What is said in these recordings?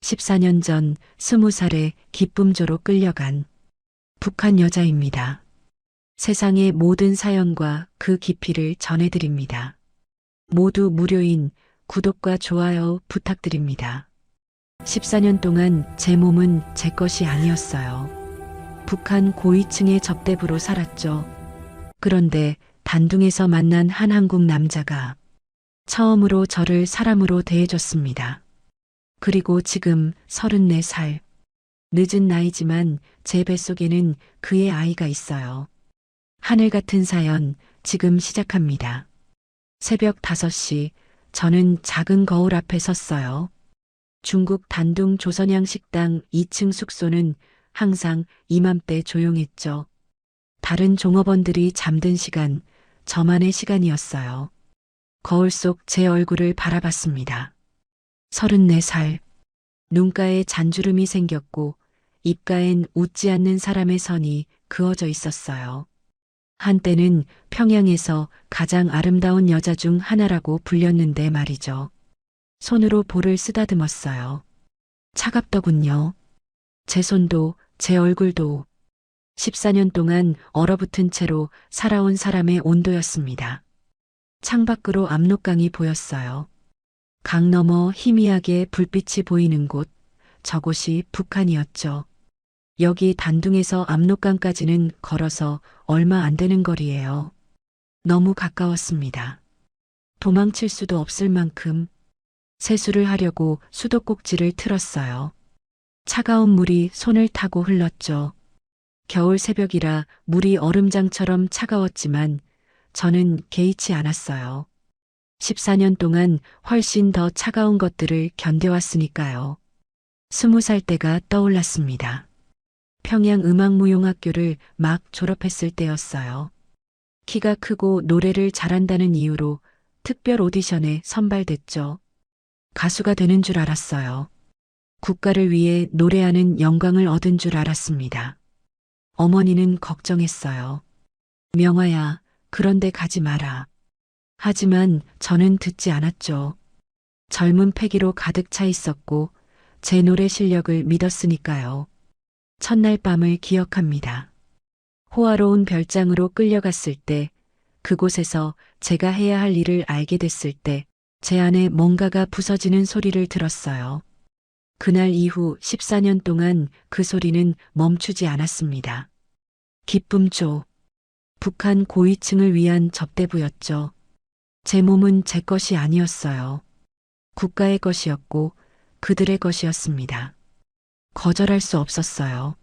14년 전 20살에 기쁨조로 끌려간 북한 여자입니다. 세상의 모든 사연과 그 깊이를 전해드립니다. 모두 무료인 구독과 좋아요 부탁드립니다. 14년 동안 제 몸은 제 것이 아니었어요. 북한 고위층의 접대부로 살았죠. 그런데 단둥에서 만난 한 한국 남자가 처음으로 저를 사람으로 대해줬습니다. 그리고 지금 34살. 늦은 나이지만 제 뱃속에는 그의 아이가 있어요. 하늘 같은 사연 지금 시작합니다. 새벽 5시 저는 작은 거울 앞에 섰어요. 중국 단둥 조선양 식당 2층 숙소는 항상 이맘때 조용했죠. 다른 종업원들이 잠든 시간, 저만의 시간이었어요. 거울 속 제 얼굴을 바라봤습니다. 34살. 눈가에 잔주름이 생겼고 입가엔 웃지 않는 사람의 선이 그어져 있었어요. 한때는 평양에서 가장 아름다운 여자 중 하나라고 불렸는데 말이죠. 손으로 볼을 쓰다듬었어요. 차갑더군요. 제 손도 제 얼굴도 14년 동안 얼어붙은 채로 살아온 사람의 온도였습니다. 창밖으로 압록강이 보였어요. 강 너머 희미하게 불빛이 보이는 곳, 저곳이 북한이었죠. 여기 단둥에서 압록강까지는 걸어서 얼마 안 되는 거리예요. 너무 가까웠습니다. 도망칠 수도 없을 만큼 세수를 하려고 수도꼭지를 틀었어요. 차가운 물이 손을 타고 흘렀죠. 겨울 새벽이라 물이 얼음장처럼 차가웠지만 저는 개의치 않았어요. 14년 동안 훨씬 더 차가운 것들을 견뎌왔으니까요. 20살 때가 떠올랐습니다. 평양음악무용학교를 막 졸업했을 때였어요. 키가 크고 노래를 잘한다는 이유로 특별 오디션에 선발됐죠. 가수가 되는 줄 알았어요. 국가를 위해 노래하는 영광을 얻은 줄 알았습니다. 어머니는 걱정했어요. 명아야, 그런데 가지 마라. 하지만 저는 듣지 않았죠. 젊은 패기로 가득 차 있었고 제 노래 실력을 믿었으니까요. 첫날 밤을 기억합니다. 호화로운 별장으로 끌려갔을 때, 그곳에서 제가 해야 할 일을 알게 됐을 때, 제 안에 뭔가가 부서지는 소리를 들었어요. 그날 이후 14년 동안 그 소리는 멈추지 않았습니다. 기쁨조. 북한 고위층을 위한 접대부였죠. 제 몸은 제 것이 아니었어요. 국가의 것이었고 그들의 것이었습니다. 거절할 수 없었어요.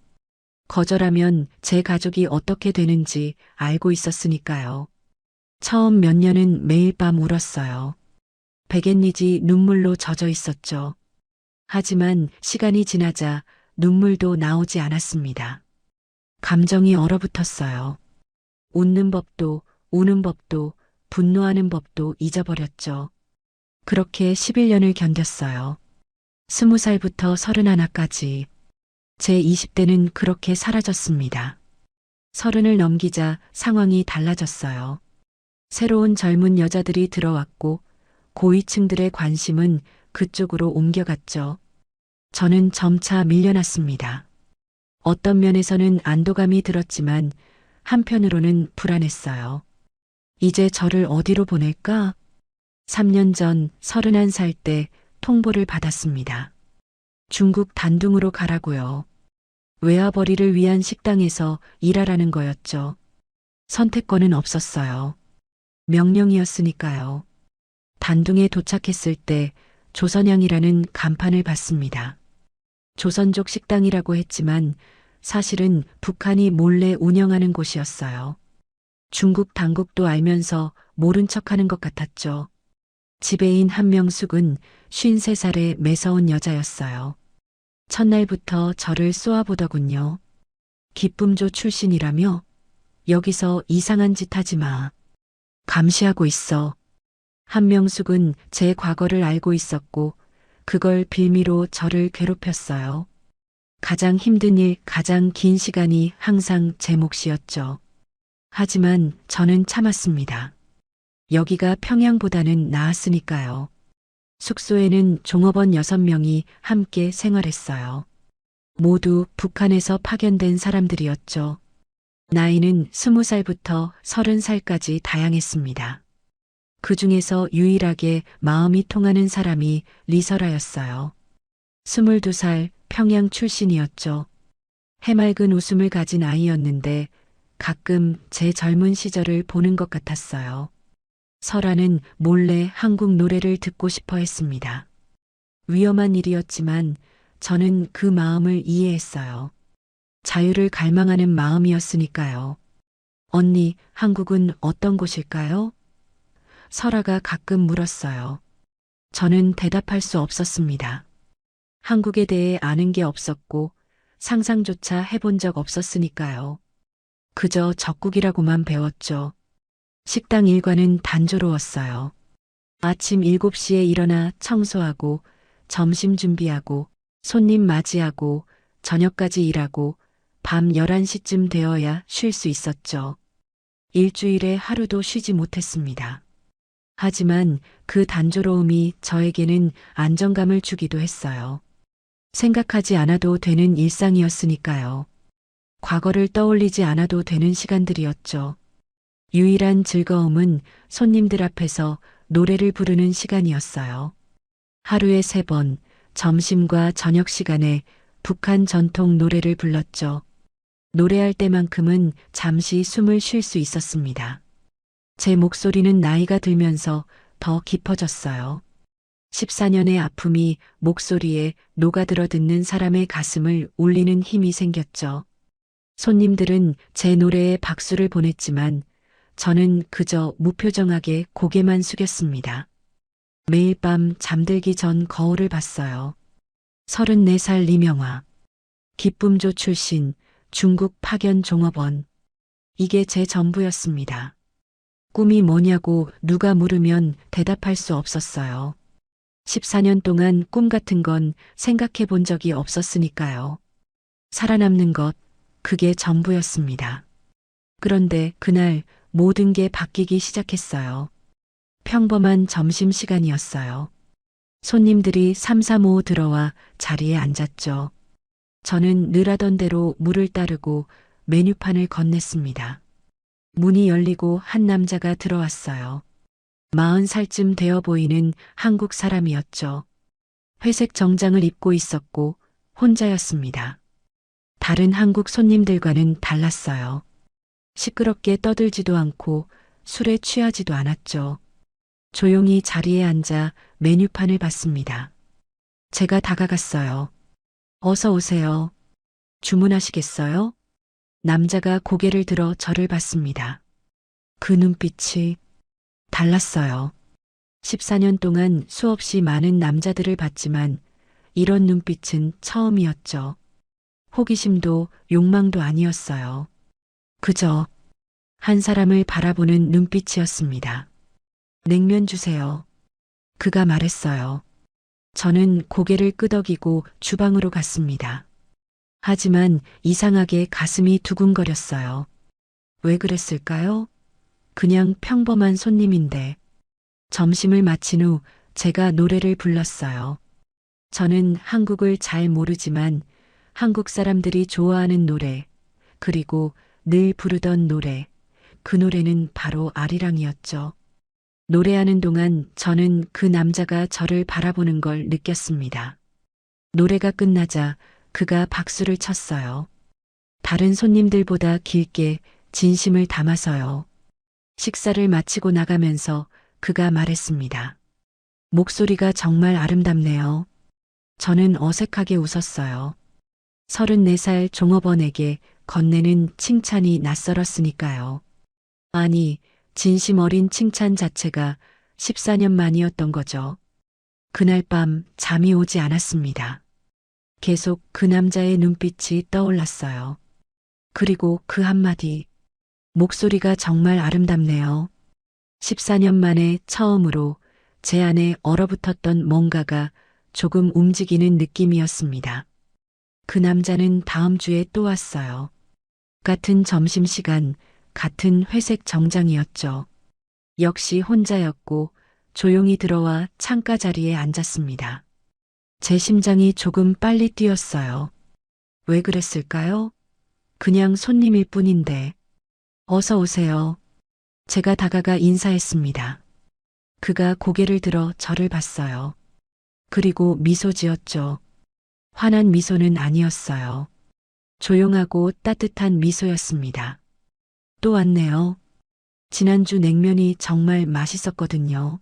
거절하면 제 가족이 어떻게 되는지 알고 있었으니까요. 처음 몇 년은 매일 밤 울었어요. 베갯니지 눈물로 젖어 있었죠. 하지만 시간이 지나자 눈물도 나오지 않았습니다. 감정이 얼어붙었어요. 웃는 법도 우는 법도 분노하는 법도 잊어버렸죠. 그렇게 11년을 견뎠어요. 20살부터 31까지. 제 20대는 그렇게 사라졌습니다. 30을 넘기자 상황이 달라졌어요. 새로운 젊은 여자들이 들어왔고 고위층들의 관심은 그쪽으로 옮겨갔죠. 저는 점차 밀려났습니다. 어떤 면에서는 안도감이 들었지만 한편으로는 불안했어요. 이제 저를 어디로 보낼까? 3년 전 31살 때 통보를 받았습니다. 중국 단둥으로 가라고요. 외화벌이를 위한 식당에서 일하라는 거였죠. 선택권은 없었어요. 명령이었으니까요. 단둥에 도착했을 때 조선양이라는 간판을 봤습니다. 조선족 식당이라고 했지만 사실은 북한이 몰래 운영하는 곳이었어요. 중국 당국도 알면서 모른 척하는 것 같았죠. 지배인 한명숙은 53살의 매서운 여자였어요. 첫날부터 저를 쏘아보더군요. 기쁨조 출신이라며? 여기서 이상한 짓 하지 마. 감시하고 있어. 한명숙은 제 과거를 알고 있었고 그걸 빌미로 저를 괴롭혔어요. 가장 힘든 일, 가장 긴 시간이 항상 제 몫이었죠. 하지만 저는 참았습니다. 여기가 평양보다는 나았으니까요. 숙소에는 종업원 6명이 함께 생활했어요. 모두 북한에서 파견된 사람들이었죠. 나이는 20살부터 30살까지 다양했습니다. 그 중에서 유일하게 마음이 통하는 사람이 리설아였어요. 22살 평양 출신이었죠. 해맑은 웃음을 가진 아이였는데 가끔 제 젊은 시절을 보는 것 같았어요. 설아는 몰래 한국 노래를 듣고 싶어 했습니다. 위험한 일이었지만 저는 그 마음을 이해했어요. 자유를 갈망하는 마음이었으니까요. 언니, 한국은 어떤 곳일까요? 설아가 가끔 물었어요. 저는 대답할 수 없었습니다. 한국에 대해 아는 게 없었고 상상조차 해본 적 없었으니까요. 그저 적국이라고만 배웠죠. 식당 일과는 단조로웠어요. 아침 7시에 일어나 청소하고 점심 준비하고 손님 맞이하고 저녁까지 일하고 밤 11시쯤 되어야 쉴 수 있었죠. 일주일에 하루도 쉬지 못했습니다. 하지만 그 단조로움이 저에게는 안정감을 주기도 했어요. 생각하지 않아도 되는 일상이었으니까요. 과거를 떠올리지 않아도 되는 시간들이었죠. 유일한 즐거움은 손님들 앞에서 노래를 부르는 시간이었어요. 하루에 3번, 점심과 저녁 시간에 북한 전통 노래를 불렀죠. 노래할 때만큼은 잠시 숨을 쉴 수 있었습니다. 제 목소리는 나이가 들면서 더 깊어졌어요. 14년의 아픔이 목소리에 녹아들어 듣는 사람의 가슴을 울리는 힘이 생겼죠. 손님들은 제 노래에 박수를 보냈지만 저는 그저 무표정하게 고개만 숙였습니다. 매일 밤 잠들기 전 거울을 봤어요. 34살 리명화. 기쁨조 출신, 중국 파견 종업원. 이게 제 전부였습니다. 꿈이 뭐냐고 누가 물으면 대답할 수 없었어요. 14년 동안 꿈 같은 건 생각해 본 적이 없었으니까요. 살아남는 것, 그게 전부였습니다. 그런데 그날 모든 게 바뀌기 시작했어요. 평범한 점심시간이었어요. 손님들이 삼삼오오 들어와 자리에 앉았죠. 저는 늘 하던 대로 물을 따르고 메뉴판을 건넸습니다. 문이 열리고 한 남자가 들어왔어요. 40살쯤 되어 보이는 한국 사람이었죠. 회색 정장을 입고 있었고 혼자였습니다. 다른 한국 손님들과는 달랐어요. 시끄럽게 떠들지도 않고 술에 취하지도 않았죠. 조용히 자리에 앉아 메뉴판을 봤습니다. 제가 다가갔어요. 어서 오세요. 주문하시겠어요? 남자가 고개를 들어 저를 봤습니다. 그 눈빛이 달랐어요. 14년 동안 수없이 많은 남자들을 봤지만 이런 눈빛은 처음이었죠. 호기심도 욕망도 아니었어요. 그저 한 사람을 바라보는 눈빛이었습니다. 냉면 주세요. 그가 말했어요. 저는 고개를 끄덕이고 주방으로 갔습니다. 하지만 이상하게 가슴이 두근거렸어요. 왜 그랬을까요? 그냥 평범한 손님인데. 점심을 마친 후 제가 노래를 불렀어요. 저는 한국을 잘 모르지만 한국 사람들이 좋아하는 노래, 그리고 늘 부르던 노래, 그 노래는 바로 아리랑이었죠. 노래하는 동안 저는 그 남자가 저를 바라보는 걸 느꼈습니다. 노래가 끝나자 그가 박수를 쳤어요. 다른 손님들보다 길게 진심을 담아서요. 식사를 마치고 나가면서 그가 말했습니다. 목소리가 정말 아름답네요. 저는 어색하게 웃었어요. 34살 종업원에게 건네는 칭찬이 낯설었으니까요. 아니, 진심 어린 칭찬 자체가 14년 만이었던 거죠. 그날 밤 잠이 오지 않았습니다. 계속 그 남자의 눈빛이 떠올랐어요. 그리고 그 한마디, 목소리가 정말 아름답네요. 14년 만에 처음으로 제 안에 얼어붙었던 뭔가가 조금 움직이는 느낌이었습니다. 그 남자는 다음 주에 또 왔어요. 같은 점심시간, 같은 회색 정장이었죠. 역시 혼자였고 조용히 들어와 창가 자리에 앉았습니다. 제 심장이 조금 빨리 뛰었어요. 왜 그랬을까요? 그냥 손님일 뿐인데. 어서 오세요. 제가 다가가 인사했습니다. 그가 고개를 들어 저를 봤어요. 그리고 미소 지었죠. 환한 미소는 아니었어요. 조용하고 따뜻한 미소였습니다. 또 왔네요. 지난주 냉면이 정말 맛있었거든요.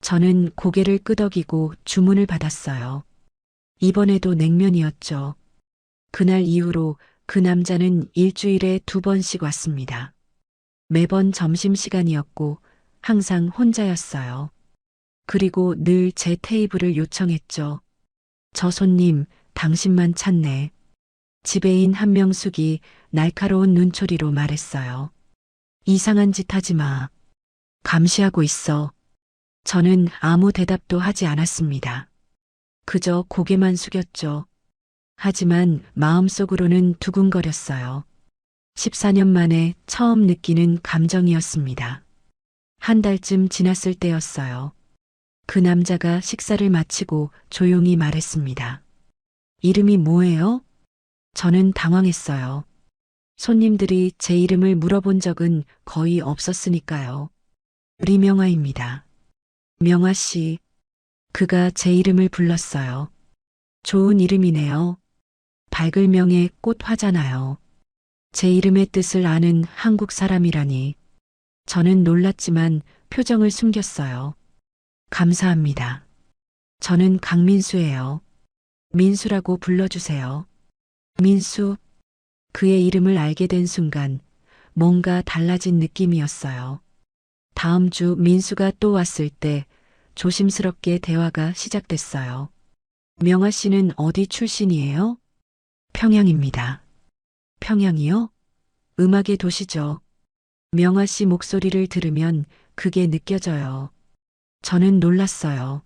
저는 고개를 끄덕이고 주문을 받았어요. 이번에도 냉면이었죠. 그날 이후로 그 남자는 일주일에 2번씩 왔습니다. 매번 점심시간이었고 항상 혼자였어요. 그리고 늘 제 테이블을 요청했죠. 저 손님, 당신만 찾네. 지배인 한명숙이 날카로운 눈초리로 말했어요. 이상한 짓 하지 마. 감시하고 있어. 저는 아무 대답도 하지 않았습니다. 그저 고개만 숙였죠. 하지만 마음속으로는 두근거렸어요. 14년 만에 처음 느끼는 감정이었습니다. 한 달쯤 지났을 때였어요. 그 남자가 식사를 마치고 조용히 말했습니다. 이름이 뭐예요? 저는 당황했어요. 손님들이 제 이름을 물어본 적은 거의 없었으니까요. 리명화입니다. 명화 씨. 그가 제 이름을 불렀어요. 좋은 이름이네요. 밝을 명의 꽃화잖아요. 제 이름의 뜻을 아는 한국 사람이라니. 저는 놀랐지만 표정을 숨겼어요. 감사합니다. 저는 강민수예요. 민수라고 불러주세요. 민수. 그의 이름을 알게 된 순간 뭔가 달라진 느낌이었어요. 다음 주 민수가 또 왔을 때 조심스럽게 대화가 시작됐어요. 명아 씨는 어디 출신이에요? 평양입니다. 평양이요? 음악의 도시죠. 명아 씨 목소리를 들으면 그게 느껴져요. 저는 놀랐어요.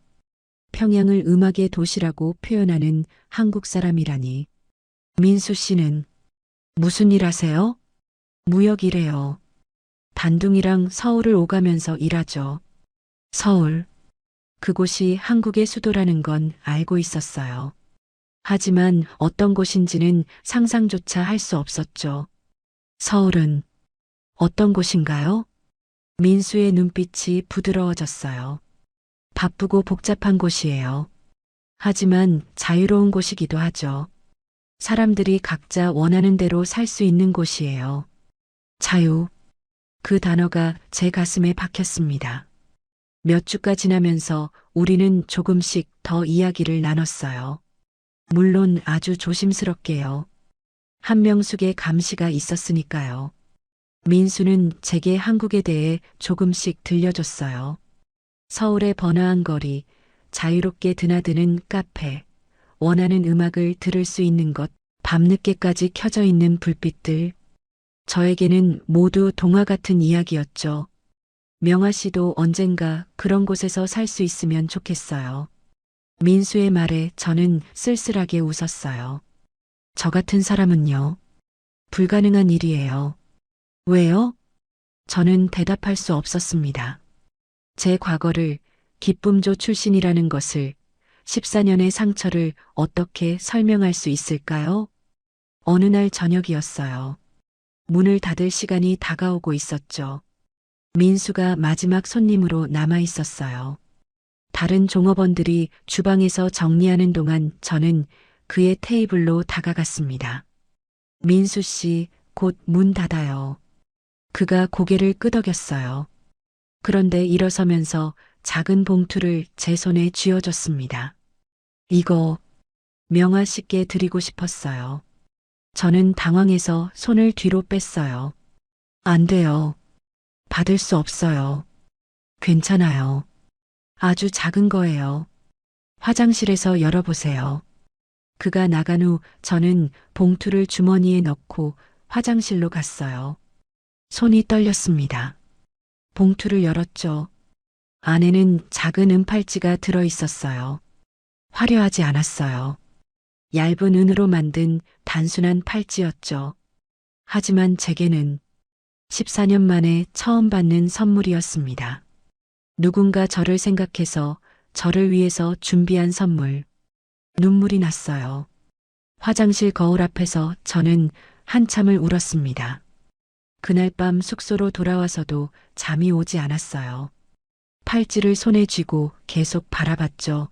평양을 음악의 도시라고 표현하는 한국 사람이라니. 민수 씨는 무슨 일 하세요? 무역 일해요. 단둥이랑 서울을 오가면서 일하죠. 서울. 그곳이 한국의 수도라는 건 알고 있었어요. 하지만 어떤 곳인지는 상상조차 할 수 없었죠. 서울은 어떤 곳인가요? 민수의 눈빛이 부드러워졌어요. 바쁘고 복잡한 곳이에요. 하지만 자유로운 곳이기도 하죠. 사람들이 각자 원하는 대로 살 수 있는 곳이에요. 자유. 그 단어가 제 가슴에 박혔습니다. 몇 주가 지나면서 우리는 조금씩 더 이야기를 나눴어요. 물론 아주 조심스럽게요. 한명숙의 감시가 있었으니까요. 민수는 제게 한국에 대해 조금씩 들려줬어요. 서울의 번화한 거리, 자유롭게 드나드는 카페, 원하는 음악을 들을 수 있는 것, 밤늦게까지 켜져 있는 불빛들. 저에게는 모두 동화 같은 이야기였죠. 명아 씨도 언젠가 그런 곳에서 살 수 있으면 좋겠어요. 민수의 말에 저는 쓸쓸하게 웃었어요. 저 같은 사람은요. 불가능한 일이에요. 왜요? 저는 대답할 수 없었습니다. 제 과거를 기쁨조 출신이라는 것을 14년의 상처를 어떻게 설명할 수 있을까요? 어느 날 저녁이었어요. 문을 닫을 시간이 다가오고 있었죠. 민수가 마지막 손님으로 남아 있었어요. 다른 종업원들이 주방에서 정리하는 동안 저는 그의 테이블로 다가갔습니다. 민수 씨, 곧 문 닫아요. 그가 고개를 끄덕였어요. 그런데 일어서면서 작은 봉투를 제 손에 쥐어줬습니다. 이거 명아 씨께 드리고 싶었어요. 저는 당황해서 손을 뒤로 뺐어요. 안 돼요. 받을 수 없어요. 괜찮아요. 아주 작은 거예요. 화장실에서 열어보세요. 그가 나간 후 저는 봉투를 주머니에 넣고 화장실로 갔어요. 손이 떨렸습니다. 봉투를 열었죠. 안에는 작은 은팔찌가 들어 있었어요. 화려하지 않았어요. 얇은 은으로 만든 단순한 팔찌였죠. 하지만 제게는 14년 만에 처음 받는 선물이었습니다. 누군가 저를 생각해서 저를 위해서 준비한 선물. 눈물이 났어요. 화장실 거울 앞에서 저는 한참을 울었습니다. 그날 밤 숙소로 돌아와서도 잠이 오지 않았어요. 팔찌를 손에 쥐고 계속 바라봤죠.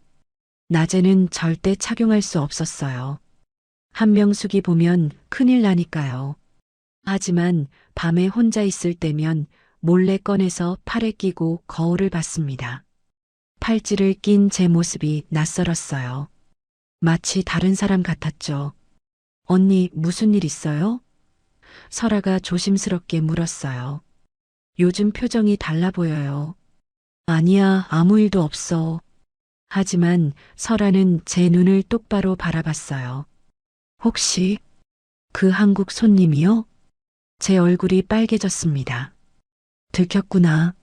낮에는 절대 착용할 수 없었어요. 한명숙이 보면 큰일 나니까요. 하지만 밤에 혼자 있을 때면 몰래 꺼내서 팔에 끼고 거울을 봤습니다. 팔찌를 낀 제 모습이 낯설었어요. 마치 다른 사람 같았죠. 언니, 무슨 일 있어요? 설아가 조심스럽게 물었어요. 요즘 표정이 달라 보여요. 아니야, 아무 일도 없어. 하지만 설아는 제 눈을 똑바로 바라봤어요. 혹시 그 한국 손님이요? 제 얼굴이 빨개졌습니다. 들켰구나.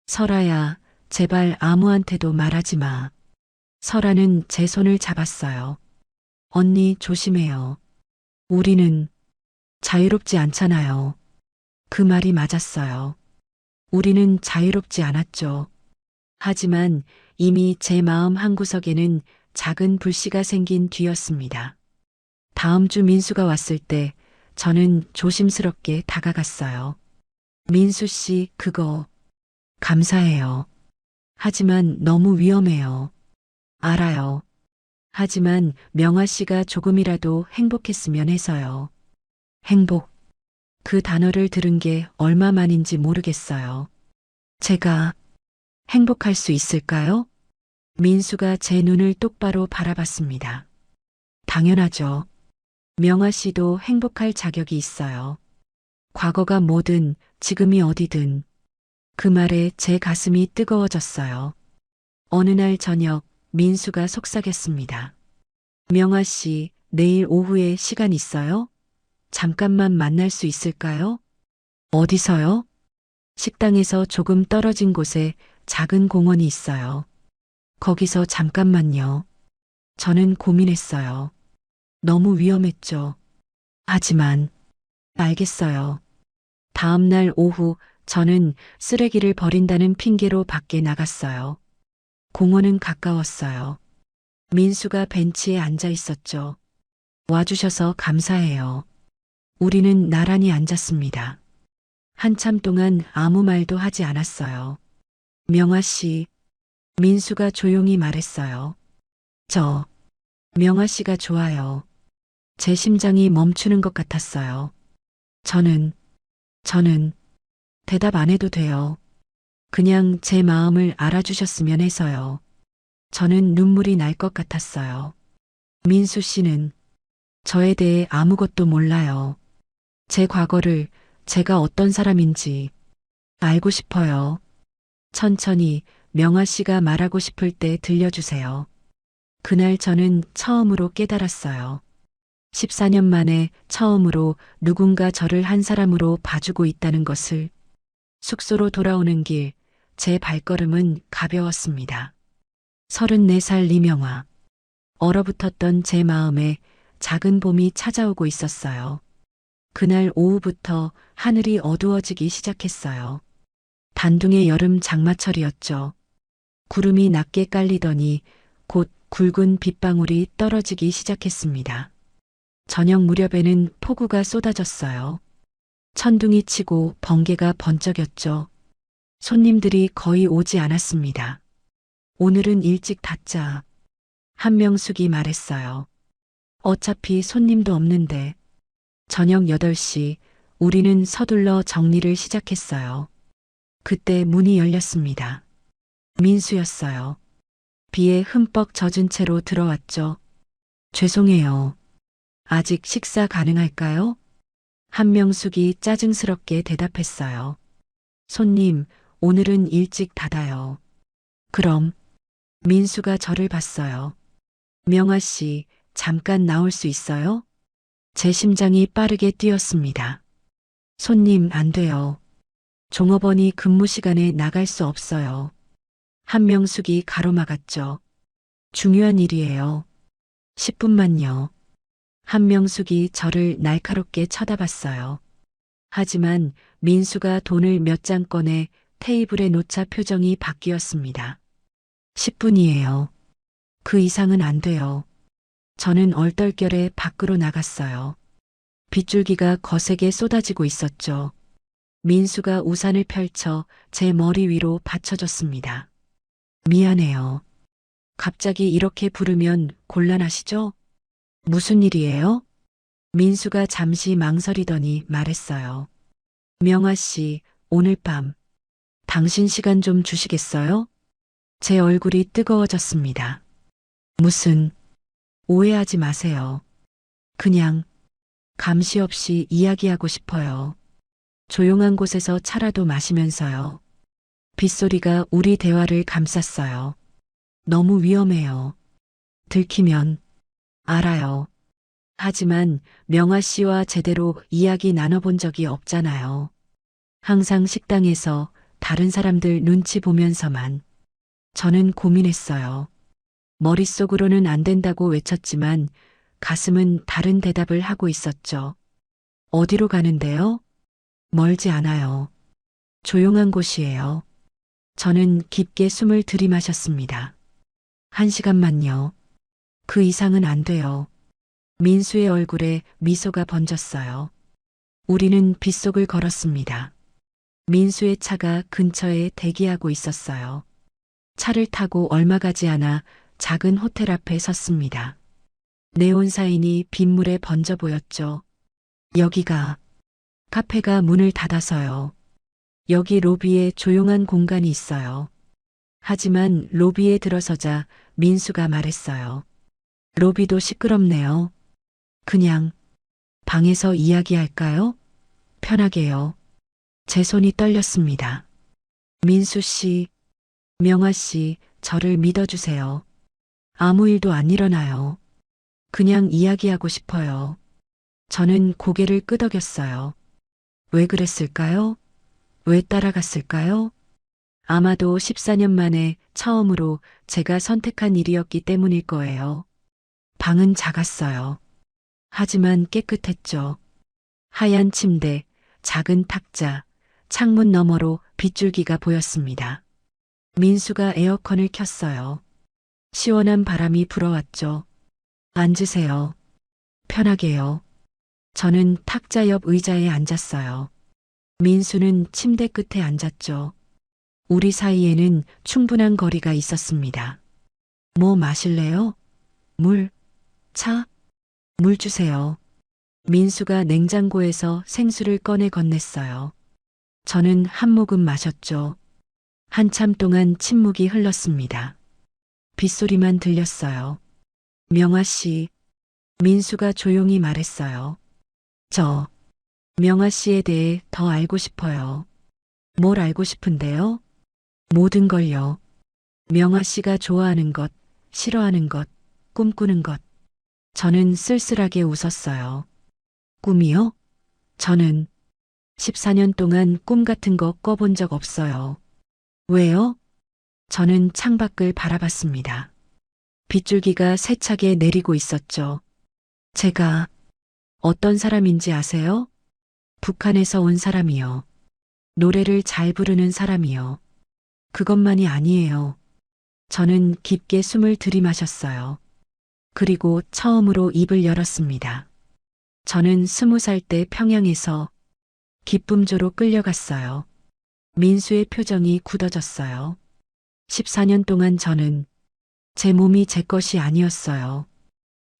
설아야, 제발 아무한테도 말하지 마. 설아는 제 손을 잡았어요. 언니, 조심해요. 우리는 자유롭지 않잖아요. 그 말이 맞았어요. 우리는 자유롭지 않았죠. 하지만 이미 제 마음 한구석에는 작은 불씨가 생긴 뒤였습니다. 다음 주 민수가 왔을 때 저는 조심스럽게 다가갔어요. 민수 씨, 그거 감사해요. 하지만 너무 위험해요. 알아요. 하지만 명아 씨가 조금이라도 행복했으면 해서요. 행복. 그 단어를 들은 게 얼마만인지 모르겠어요. 제가 행복할 수 있을까요? 민수가 제 눈을 똑바로 바라봤습니다. 당연하죠. 명아 씨도 행복할 자격이 있어요. 과거가 뭐든 지금이 어디든. 그 말에 제 가슴이 뜨거워졌어요. 어느 날 저녁 민수가 속삭였습니다. 명아 씨, 내일 오후에 시간 있어요? 잠깐만 만날 수 있을까요? 어디서요? 식당에서 조금 떨어진 곳에 작은 공원이 있어요. 거기서 잠깐만요. 저는 고민했어요. 너무 위험했죠. 하지만 알겠어요. 다음 날 오후 저는 쓰레기를 버린다는 핑계로 밖에 나갔어요. 공원은 가까웠어요. 민수가 벤치에 앉아 있었죠. 와주셔서 감사해요. 우리는 나란히 앉았습니다. 한참 동안 아무 말도 하지 않았어요. 명아 씨, 민수가 조용히 말했어요. 저, 명아 씨가 좋아요. 제 심장이 멈추는 것 같았어요. 저는 대답 안 해도 돼요. 그냥 제 마음을 알아주셨으면 해서요. 저는 눈물이 날 것 같았어요. 민수 씨는 저에 대해 아무것도 몰라요. 제 과거를, 제가 어떤 사람인지 알고 싶어요. 천천히 명아 씨가 말하고 싶을 때 들려주세요. 그날 저는 처음으로 깨달았어요. 14년 만에 처음으로 누군가 저를 한 사람으로 봐주고 있다는 것을. 숙소로 돌아오는 길, 제 발걸음은 가벼웠습니다. 34살 이명아. 얼어붙었던 제 마음에 작은 봄이 찾아오고 있었어요. 그날 오후부터 하늘이 어두워지기 시작했어요. 단둥의 여름 장마철이었죠. 구름이 낮게 깔리더니 곧 굵은 빗방울이 떨어지기 시작했습니다. 저녁 무렵에는 폭우가 쏟아졌어요. 천둥이 치고 번개가 번쩍였죠. 손님들이 거의 오지 않았습니다. 오늘은 일찍 닫자. 한명숙이 말했어요. 어차피 손님도 없는데. 저녁 8시 우리는 서둘러 정리를 시작했어요. 그때 문이 열렸습니다. 민수였어요. 비에 흠뻑 젖은 채로 들어왔죠. 죄송해요. 아직 식사 가능할까요? 한명숙이 짜증스럽게 대답했어요. 손님, 오늘은 일찍 닫아요. 그럼 민수가 저를 봤어요. 명아 씨, 잠깐 나올 수 있어요? 제 심장이 빠르게 뛰었습니다. 손님, 안 돼요. 종업원이 근무 시간에 나갈 수 없어요. 한명숙이 가로막았죠. 중요한 일이에요. 10분만요. 한명숙이 저를 날카롭게 쳐다봤어요. 하지만 민수가 돈을 몇 장 꺼내 테이블에 놓자 표정이 바뀌었습니다. 10분이에요. 그 이상은 안 돼요. 저는 얼떨결에 밖으로 나갔어요. 빗줄기가 거세게 쏟아지고 있었죠. 민수가 우산을 펼쳐 제 머리 위로 받쳐줬습니다. 미안해요. 갑자기 이렇게 부르면 곤란하시죠? 무슨 일이에요? 민수가 잠시 망설이더니 말했어요. 명아 씨, 오늘 밤 당신 시간 좀 주시겠어요? 제 얼굴이 뜨거워졌습니다. 무슨, 오해하지 마세요. 그냥 감시 없이 이야기하고 싶어요. 조용한 곳에서 차라도 마시면서요. 빗소리가 우리 대화를 감쌌어요. 너무 위험해요. 들키면 알아요. 하지만 명아 씨와 제대로 이야기 나눠본 적이 없잖아요. 항상 식당에서 다른 사람들 눈치 보면서만. 저는 고민했어요. 머릿속으로는 안 된다고 외쳤지만 가슴은 다른 대답을 하고 있었죠. 어디로 가는데요? 멀지 않아요. 조용한 곳이에요. 저는 깊게 숨을 들이마셨습니다. 1시간만요. 그 이상은 안 돼요. 민수의 얼굴에 미소가 번졌어요. 우리는 빗속을 걸었습니다. 민수의 차가 근처에 대기하고 있었어요. 차를 타고 얼마 가지 않아 작은 호텔 앞에 섰습니다. 네온 사인이 빗물에 번져 보였죠. 여기가, 카페가 문을 닫아서요. 여기 로비에 조용한 공간이 있어요. 하지만 로비에 들어서자 민수가 말했어요. 로비도 시끄럽네요. 그냥 방에서 이야기할까요? 편하게요. 제 손이 떨렸습니다. 민수 씨, 명아 씨, 저를 믿어주세요. 아무 일도 안 일어나요. 그냥 이야기하고 싶어요. 저는 고개를 끄덕였어요. 왜 그랬을까요? 왜 따라갔을까요? 아마도 14년 만에 처음으로 제가 선택한 일이었기 때문일 거예요. 방은 작았어요. 하지만 깨끗했죠. 하얀 침대, 작은 탁자, 창문 너머로 빗줄기가 보였습니다. 민수가 에어컨을 켰어요. 시원한 바람이 불어왔죠. 앉으세요. 편하게요. 저는 탁자 옆 의자에 앉았어요. 민수는 침대 끝에 앉았죠. 우리 사이에는 충분한 거리가 있었습니다. 뭐 마실래요? 물? 차? 물 주세요. 민수가 냉장고에서 생수를 꺼내 건넸어요. 저는 한 모금 마셨죠. 한참 동안 침묵이 흘렀습니다. 빗소리만 들렸어요. 명아 씨, 민수가 조용히 말했어요. 저, 명아 씨에 대해 더 알고 싶어요. 뭘 알고 싶은데요? 모든 걸요. 명아 씨가 좋아하는 것, 싫어하는 것, 꿈꾸는 것. 저는 쓸쓸하게 웃었어요. 꿈이요? 저는 14년 동안 꿈 같은 거 꿔본 적 없어요. 왜요? 저는 창밖을 바라봤습니다. 빗줄기가 세차게 내리고 있었죠. 제가 어떤 사람인지 아세요? 북한에서 온 사람이요. 노래를 잘 부르는 사람이요. 그것만이 아니에요. 저는 깊게 숨을 들이마셨어요. 그리고 처음으로 입을 열었습니다. 저는 20살 때 평양에서 기쁨조로 끌려갔어요. 민수의 표정이 굳어졌어요. 14년 동안 저는 제 몸이 제 것이 아니었어요.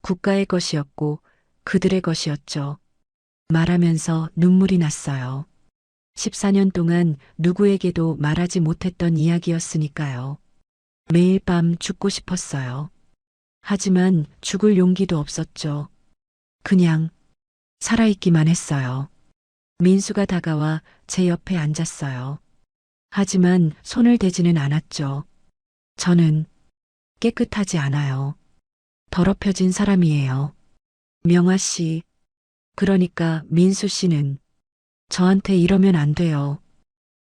국가의 것이었고 그들의 것이었죠. 말하면서 눈물이 났어요. 14년 동안 누구에게도 말하지 못했던 이야기였으니까요. 매일 밤 죽고 싶었어요. 하지만 죽을 용기도 없었죠. 그냥 살아있기만 했어요. 민수가 다가와 제 옆에 앉았어요. 하지만 손을 대지는 않았죠. 저는 깨끗하지 않아요. 더럽혀진 사람이에요. 명아 씨, 그러니까 민수 씨는 저한테 이러면 안 돼요.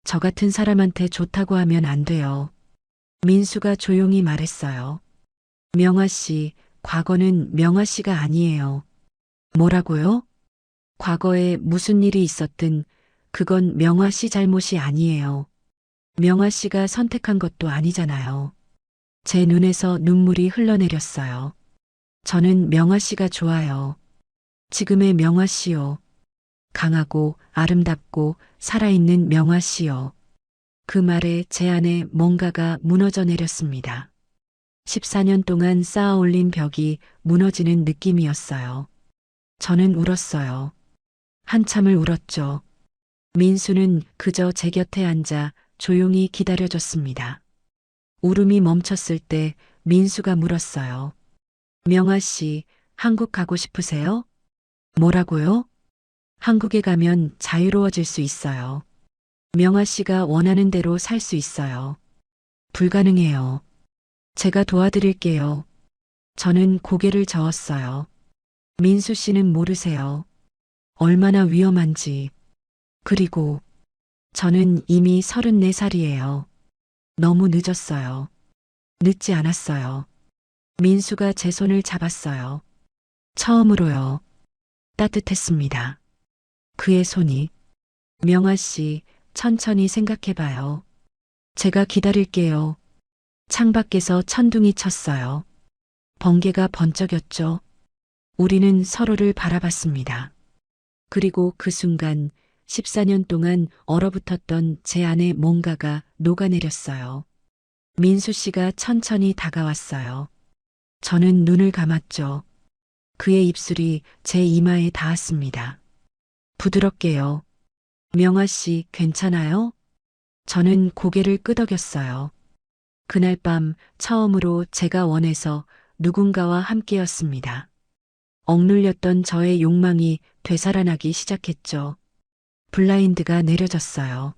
저 같은 사람한테 좋다고 하면 안 돼요. 민수가 조용히 말했어요. 명아 씨, 과거는 명아 씨가 아니에요. 뭐라고요? 과거에 무슨 일이 있었든 그건 명아 씨 잘못이 아니에요. 명아 씨가 선택한 것도 아니잖아요. 제 눈에서 눈물이 흘러내렸어요. 저는 명아 씨가 좋아요. 지금의 명아 씨요. 강하고 아름답고 살아있는 명아 씨요. 그 말에 제 안에 뭔가가 무너져 내렸습니다. 14년 동안 쌓아 올린 벽이 무너지는 느낌이었어요. 저는 울었어요. 한참을 울었죠. 민수는 그저 제 곁에 앉아 조용히 기다려줬습니다. 울음이 멈췄을 때 민수가 물었어요. 명아 씨, 한국 가고 싶으세요? 뭐라고요? 한국에 가면 자유로워질 수 있어요. 명아 씨가 원하는 대로 살 수 있어요. 불가능해요. 제가 도와드릴게요. 저는 고개를 저었어요. 민수 씨는 모르세요. 얼마나 위험한지. 그리고 저는 이미 34살이에요. 너무 늦었어요. 늦지 않았어요. 민수가 제 손을 잡았어요. 처음으로요. 따뜻했습니다. 그의 손이. 명아 씨, 천천히 생각해봐요. 제가 기다릴게요. 창밖에서 천둥이 쳤어요. 번개가 번쩍였죠. 우리는 서로를 바라봤습니다. 그리고 그 순간 14년 동안 얼어붙었던 제 안에 뭔가가 녹아내렸어요. 민수 씨가 천천히 다가왔어요. 저는 눈을 감았죠. 그의 입술이 제 이마에 닿았습니다. 부드럽게요. 명아 씨, 괜찮아요? 저는 고개를 끄덕였어요. 그날 밤 처음으로 제가 원해서 누군가와 함께였습니다. 억눌렸던 저의 욕망이 되살아나기 시작했죠. 블라인드가 내려졌어요.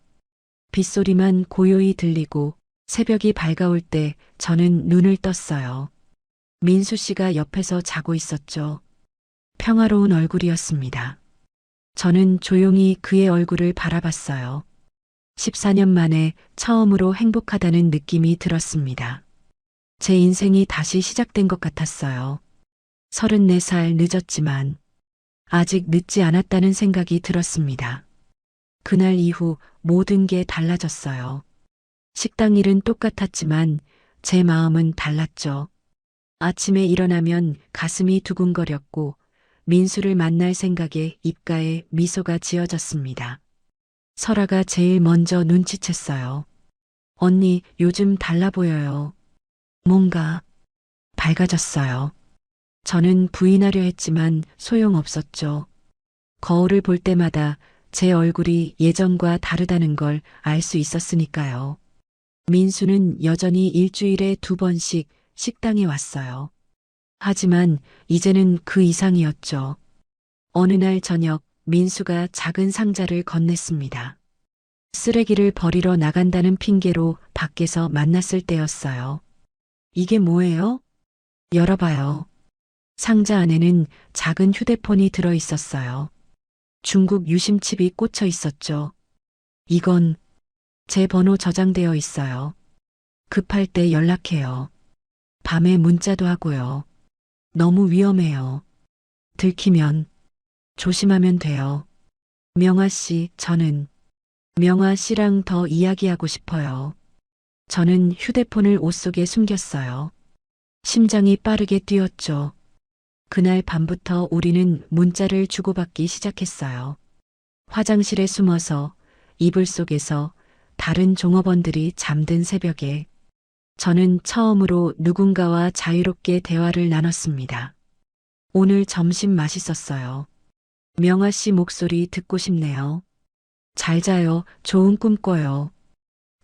빗소리만 고요히 들리고 새벽이 밝아올 때 저는 눈을 떴어요. 민수 씨가 옆에서 자고 있었죠. 평화로운 얼굴이었습니다. 저는 조용히 그의 얼굴을 바라봤어요. 14년 만에 처음으로 행복하다는 느낌이 들었습니다. 제 인생이 다시 시작된 것 같았어요. 34살 늦었지만 아직 늦지 않았다는 생각이 들었습니다. 그날 이후 모든 게 달라졌어요. 식당 일은 똑같았지만 제 마음은 달랐죠. 아침에 일어나면 가슴이 두근거렸고 민수를 만날 생각에 입가에 미소가 지어졌습니다. 설아가 제일 먼저 눈치챘어요. 언니, 요즘 달라 보여요. 뭔가 밝아졌어요. 저는 부인하려 했지만 소용없었죠. 거울을 볼 때마다 제 얼굴이 예전과 다르다는 걸 알 수 있었으니까요. 민수는 여전히 일주일에 2번씩 식당에 왔어요. 하지만 이제는 그 이상이었죠. 어느 날 저녁 민수가 작은 상자를 건넸습니다. 쓰레기를 버리러 나간다는 핑계로 밖에서 만났을 때였어요. 이게 뭐예요? 열어봐요. 상자 안에는 작은 휴대폰이 들어 있었어요. 중국 유심칩이 꽂혀 있었죠. 이건 제 번호 저장되어 있어요. 급할 때 연락해요. 밤에 문자도 하고요. 너무 위험해요. 들키면 조심하면 돼요. 명아 씨, 저는 명아 씨랑 더 이야기하고 싶어요. 저는 휴대폰을 옷 속에 숨겼어요. 심장이 빠르게 뛰었죠. 그날 밤부터 우리는 문자를 주고받기 시작했어요. 화장실에 숨어서, 이불 속에서, 다른 종업원들이 잠든 새벽에 저는 처음으로 누군가와 자유롭게 대화를 나눴습니다. 오늘 점심 맛있었어요. 명아 씨 목소리 듣고 싶네요. 잘 자요. 좋은 꿈 꿔요.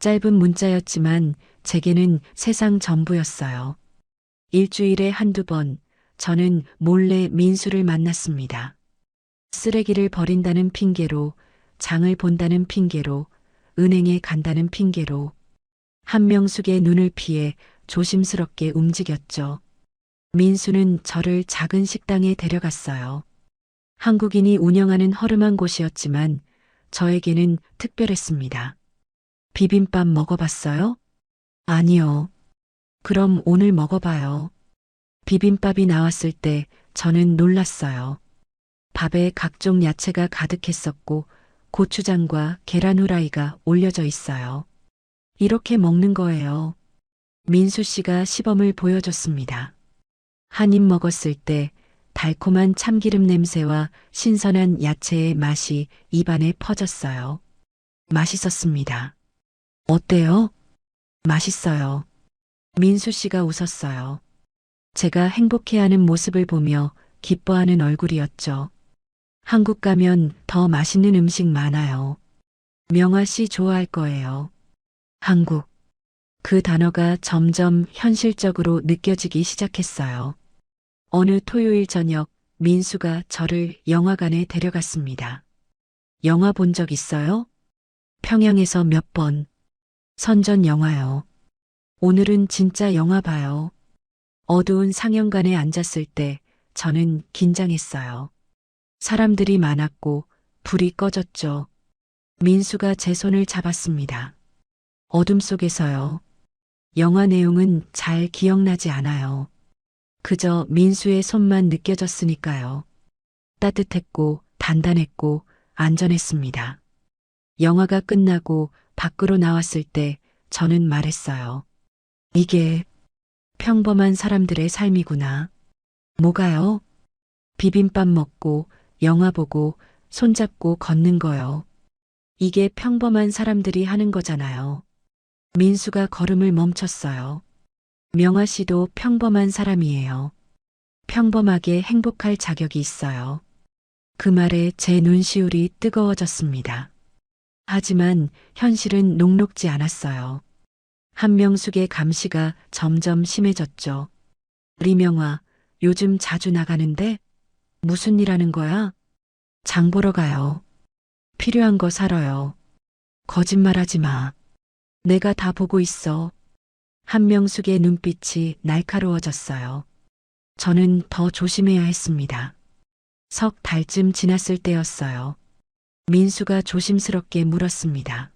짧은 문자였지만 제게는 세상 전부였어요. 일주일에 한두 번 저는 몰래 민수를 만났습니다. 쓰레기를 버린다는 핑계로, 장을 본다는 핑계로, 은행에 간다는 핑계로 한명숙의 눈을 피해 조심스럽게 움직였죠. 민수는 저를 작은 식당에 데려갔어요. 한국인이 운영하는 허름한 곳이었지만 저에게는 특별했습니다. 비빔밥 먹어봤어요? 아니요. 그럼 오늘 먹어봐요. 비빔밥이 나왔을 때 저는 놀랐어요. 밥에 각종 야채가 가득했었고 고추장과 계란 후라이가 올려져 있어요. 이렇게 먹는 거예요. 민수 씨가 시범을 보여줬습니다. 한 입 먹었을 때 달콤한 참기름 냄새와 신선한 야채의 맛이 입안에 퍼졌어요. 맛있었습니다. 어때요? 맛있어요. 민수 씨가 웃었어요. 제가 행복해하는 모습을 보며 기뻐하는 얼굴이었죠. 한국 가면 더 맛있는 음식 많아요. 명아 씨 좋아할 거예요. 한국. 그 단어가 점점 현실적으로 느껴지기 시작했어요. 어느 토요일 저녁 민수가 저를 영화관에 데려갔습니다. 영화 본 적 있어요? 평양에서 몇 번. 선전 영화요. 오늘은 진짜 영화 봐요. 어두운 상영관에 앉았을 때 저는 긴장했어요. 사람들이 많았고 불이 꺼졌죠. 민수가 제 손을 잡았습니다. 어둠 속에서요. 영화 내용은 잘 기억나지 않아요. 그저 민수의 손만 느껴졌으니까요. 따뜻했고 단단했고 안전했습니다. 영화가 끝나고 밖으로 나왔을 때 저는 말했어요. 이게 평범한 사람들의 삶이구나. 뭐가요? 비빔밥 먹고 영화 보고 손잡고 걷는 거요. 이게 평범한 사람들이 하는 거잖아요. 민수가 걸음을 멈췄어요. 명아 씨도 평범한 사람이에요. 평범하게 행복할 자격이 있어요. 그 말에 제 눈시울이 뜨거워졌습니다. 하지만 현실은 녹록지 않았어요. 한명숙의 감시가 점점 심해졌죠. 리명아, 요즘 자주 나가는데? 무슨 일 하는 거야? 장 보러 가요. 필요한 거 사러요. 거짓말하지 마. 내가 다 보고 있어. 한명숙의 눈빛이 날카로워졌어요. 저는 더 조심해야 했습니다. 석 달쯤 지났을 때였어요. 민수가 조심스럽게 물었습니다.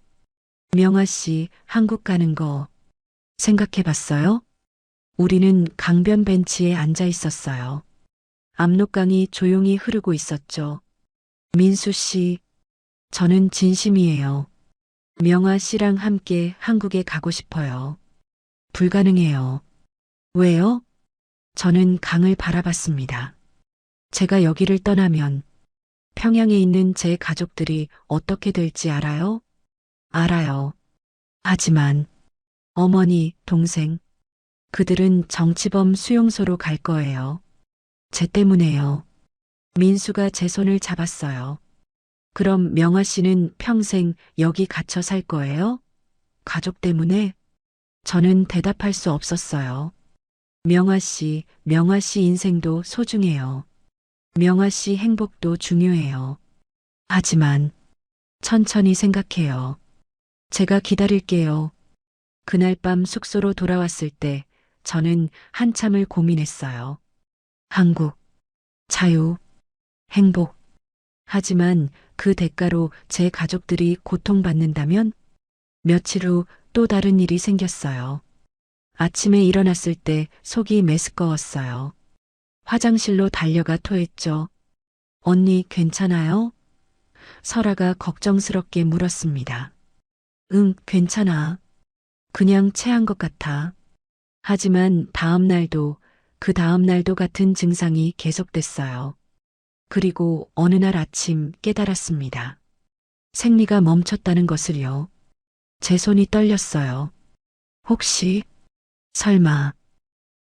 명아 씨, 한국 가는 거 생각해 봤어요? 우리는 강변 벤치에 앉아 있었어요. 압록강이 조용히 흐르고 있었죠. 민수 씨, 저는 진심이에요. 명아 씨랑 함께 한국에 가고 싶어요. 불가능해요. 왜요? 저는 강을 바라봤습니다. 제가 여기를 떠나면 평양에 있는 제 가족들이 어떻게 될지 알아요? 알아요. 하지만 어머니, 동생, 그들은 정치범 수용소로 갈 거예요. 제 때문에요. 민수가 제 손을 잡았어요. 그럼 명아 씨는 평생 여기 갇혀 살 거예요? 가족 때문에? 저는 대답할 수 없었어요. 명아 씨 인생도 소중해요. 명아 씨 행복도 중요해요. 하지만 천천히 생각해요. 제가 기다릴게요. 그날 밤 숙소로 돌아왔을 때 저는 한참을 고민했어요. 한국, 자유, 행복. 하지만 그 대가로 제 가족들이 고통받는다면? 며칠 후 또 다른 일이 생겼어요. 아침에 일어났을 때 속이 메스꺼웠어요. 화장실로 달려가 토했죠. 언니 괜찮아요? 설아가 걱정스럽게 물었습니다. 응, 괜찮아. 그냥 체한 것 같아. 하지만 그 다음 날도 같은 증상이 계속됐어요. 그리고 어느 날 아침 깨달았습니다. 생리가 멈췄다는 것을요. 제 손이 떨렸어요. 혹시, 설마,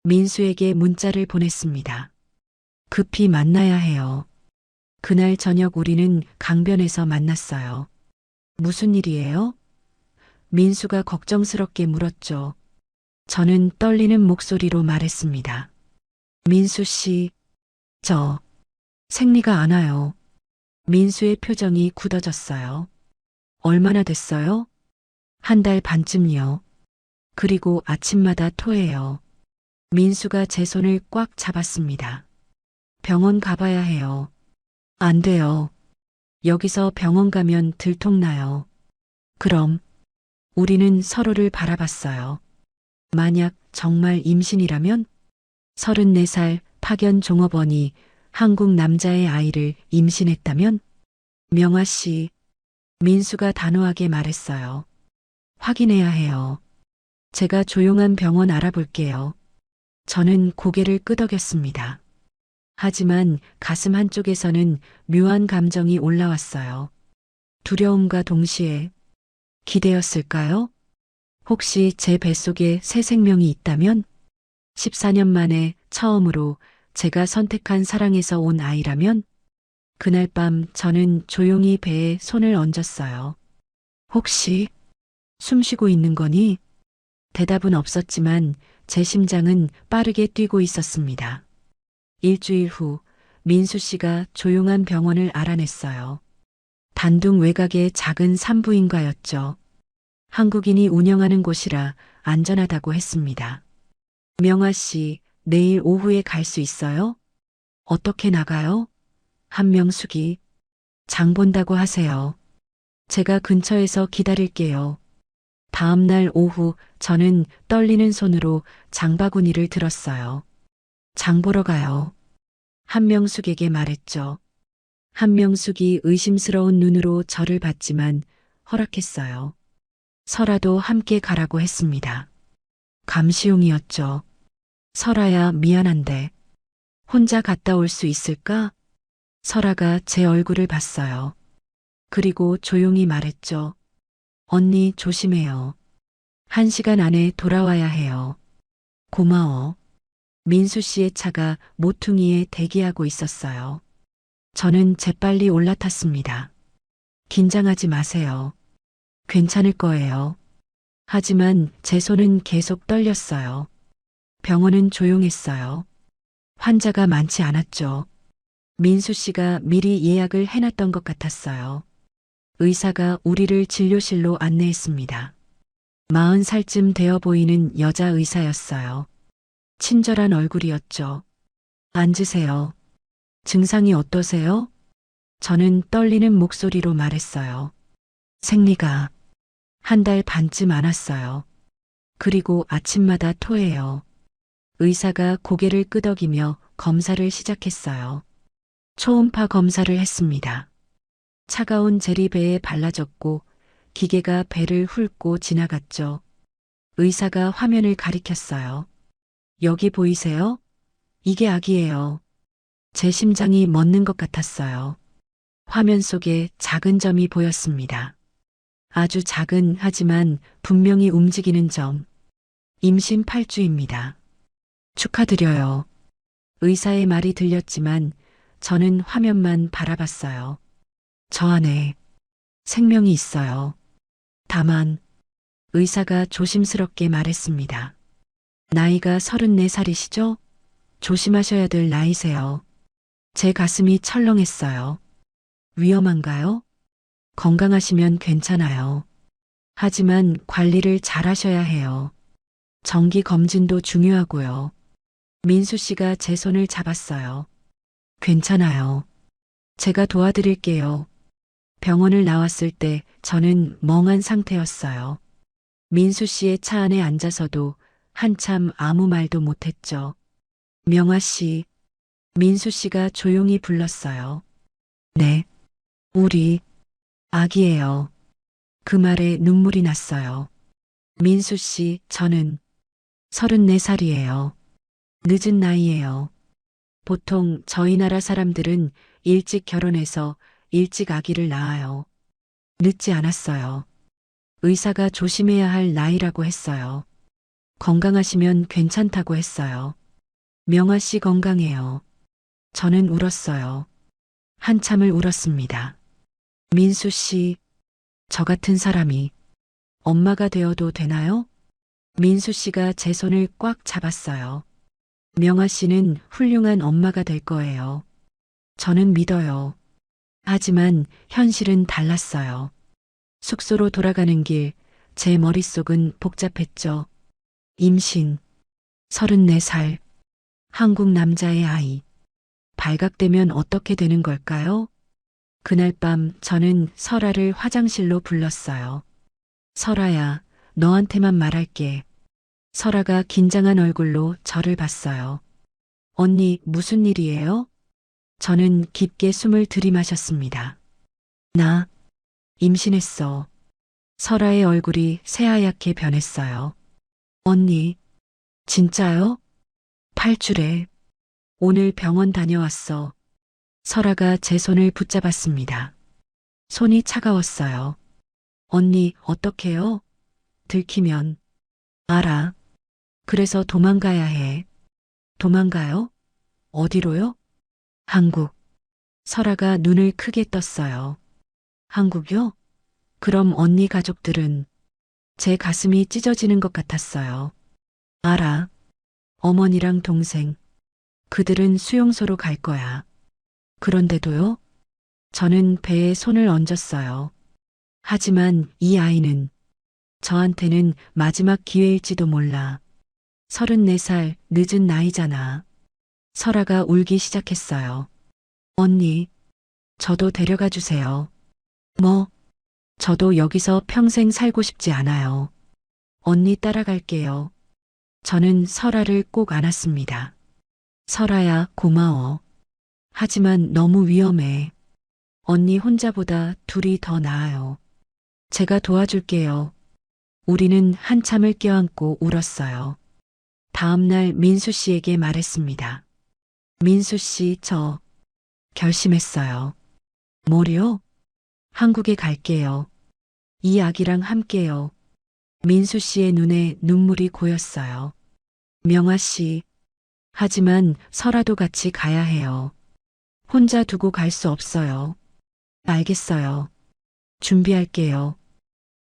민수에게 문자를 보냈습니다. 급히 만나야 해요. 그날 저녁 우리는 강변에서 만났어요. 무슨 일이에요? 민수가 걱정스럽게 물었죠. 저는 떨리는 목소리로 말했습니다. 민수 씨, 저 생리가 안 와요. 민수의 표정이 굳어졌어요. 얼마나 됐어요? 한 달 반쯤이요. 그리고 아침마다 토해요. 민수가 제 손을 꽉 잡았습니다. 병원 가봐야 해요. 안 돼요. 여기서 병원 가면 들통나요. 그럼 우리는 서로를 바라봤어요. 만약 정말 임신이라면 34살 파견 종업원이 한국 남자의 아이를 임신했다면? 명아 씨, 민수가 단호하게 말했어요. 확인해야 해요. 제가 조용한 병원 알아볼게요. 저는 고개를 끄덕였습니다. 하지만 가슴 한쪽에서는 묘한 감정이 올라왔어요. 두려움과 동시에 기대였을까요? 혹시 제 뱃속에 새 생명이 있다면? 14년 만에 처음으로 제가 선택한 사랑에서 온 아이라면? 그날 밤 저는 조용히 배에 손을 얹었어요. 혹시 숨 쉬고 있는 거니? 대답은 없었지만 제 심장은 빠르게 뛰고 있었습니다. 일주일 후 민수 씨가 조용한 병원을 알아냈어요. 단둥 외곽의 작은 산부인과였죠. 한국인이 운영하는 곳이라 안전하다고 했습니다. 명아 씨, 내일 오후에 갈 수 있어요? 어떻게 나가요? 한명숙이 장 본다고 하세요. 제가 근처에서 기다릴게요. 다음 날 오후 저는 떨리는 손으로 장바구니를 들었어요. 장 보러 가요. 한명숙에게 말했죠. 한명숙이 의심스러운 눈으로 저를 봤지만 허락했어요. 설아도 함께 가라고 했습니다. 감시용이었죠. 설아야 미안한데 혼자 갔다 올 수 있을까? 설아가 제 얼굴을 봤어요. 그리고 조용히 말했죠. 언니 조심해요. 1시간 안에 돌아와야 해요. 고마워. 민수 씨의 차가 모퉁이에 대기하고 있었어요. 저는 재빨리 올라탔습니다. 긴장하지 마세요. 괜찮을 거예요. 하지만 제 손은 계속 떨렸어요. 병원은 조용했어요. 환자가 많지 않았죠. 민수 씨가 미리 예약을 해놨던 것 같았어요. 의사가 우리를 진료실로 안내했습니다. 40살쯤 되어 보이는 여자 의사였어요. 친절한 얼굴이었죠. 앉으세요. 증상이 어떠세요? 저는 떨리는 목소리로 말했어요. 생리가 1달 반쯤 안 왔어요. 그리고 아침마다 토해요. 의사가 고개를 끄덕이며 검사를 시작했어요. 초음파 검사를 했습니다. 차가운 젤이 배에 발라졌고 기계가 배를 훑고 지나갔죠. 의사가 화면을 가리켰어요. 여기 보이세요? 이게 악이에요. 제 심장이 멎는 것 같았어요. 화면 속에 작은 점이 보였습니다. 아주 작은 하지만 분명히 움직이는 점. 임신 8주입니다. 축하드려요. 의사의 말이 들렸지만 저는 화면만 바라봤어요. 저 안에 생명이 있어요. 다만 의사가 조심스럽게 말했습니다. 나이가 34살이시죠? 조심하셔야 될 나이세요. 제 가슴이 철렁했어요. 위험한가요? 건강하시면 괜찮아요. 하지만 관리를 잘 하셔야 해요. 정기 검진도 중요하고요. 민수 씨가 제 손을 잡았어요. 괜찮아요. 제가 도와드릴게요. 병원을 나왔을 때 저는 멍한 상태였어요. 민수 씨의 차 안에 앉아서도 한참 아무 말도 못했죠. 명아 씨, 민수 씨가 조용히 불렀어요. 네, 우리 아기예요. 그 말에 눈물이 났어요. 민수 씨, 저는 34살이에요. 늦은 나이예요. 보통 저희 나라 사람들은 일찍 결혼해서 일찍 아기를 낳아요. 늦지 않았어요. 의사가 조심해야 할 나이라고 했어요. 건강하시면 괜찮다고 했어요. 명아 씨 건강해요. 저는 울었어요. 한참을 울었습니다. 민수 씨, 저 같은 사람이 엄마가 되어도 되나요? 민수 씨가 제 손을 꽉 잡았어요. 명아 씨는 훌륭한 엄마가 될 거예요. 저는 믿어요. 하지만 현실은 달랐어요. 숙소로 돌아가는 길, 제 머릿속은 복잡했죠. 임신, 34살, 한국 남자의 아이. 발각되면 어떻게 되는 걸까요? 그날 밤 저는 설아를 화장실로 불렀어요. 설아야, 너한테만 말할게. 설아가 긴장한 얼굴로 저를 봤어요. 언니, 무슨 일이에요? 저는 깊게 숨을 들이마셨습니다. 나 임신했어. 설아의 얼굴이 새하얗게 변했어요. 언니, 진짜요? 8주래. 오늘 병원 다녀왔어. 설아가 제 손을 붙잡았습니다. 손이 차가웠어요. 언니, 어떡해요? 들키면. 알아. 그래서 도망가야 해. 도망가요? 어디로요? 한국. 설아가 눈을 크게 떴어요. 한국요? 그럼 언니 가족들은 제 가슴이 찢어지는 것 같았어요. 알아. 어머니랑 동생. 그들은 수용소로 갈 거야. 그런데도요? 저는 배에 손을 얹었어요. 하지만 이 아이는 저한테는 마지막 기회일지도 몰라. 34살 늦은 나이잖아. 설아가 울기 시작했어요. 언니, 저도 데려가 주세요. 뭐, 저도 여기서 평생 살고 싶지 않아요. 언니 따라갈게요. 저는 설아를 꼭 안았습니다. 설아야, 고마워. 하지만 너무 위험해. 언니 혼자보다 둘이 더 나아요. 제가 도와줄게요. 우리는 한참을 껴안고 울었어요. 다음 날 민수 씨에게 말했습니다. 민수 씨, 저 결심했어요. 뭐요? 한국에 갈게요. 이 아기랑 함께요. 민수 씨의 눈에 눈물이 고였어요. 명아 씨, 하지만 설아도 같이 가야 해요. 혼자 두고 갈 수 없어요. 알겠어요. 준비할게요.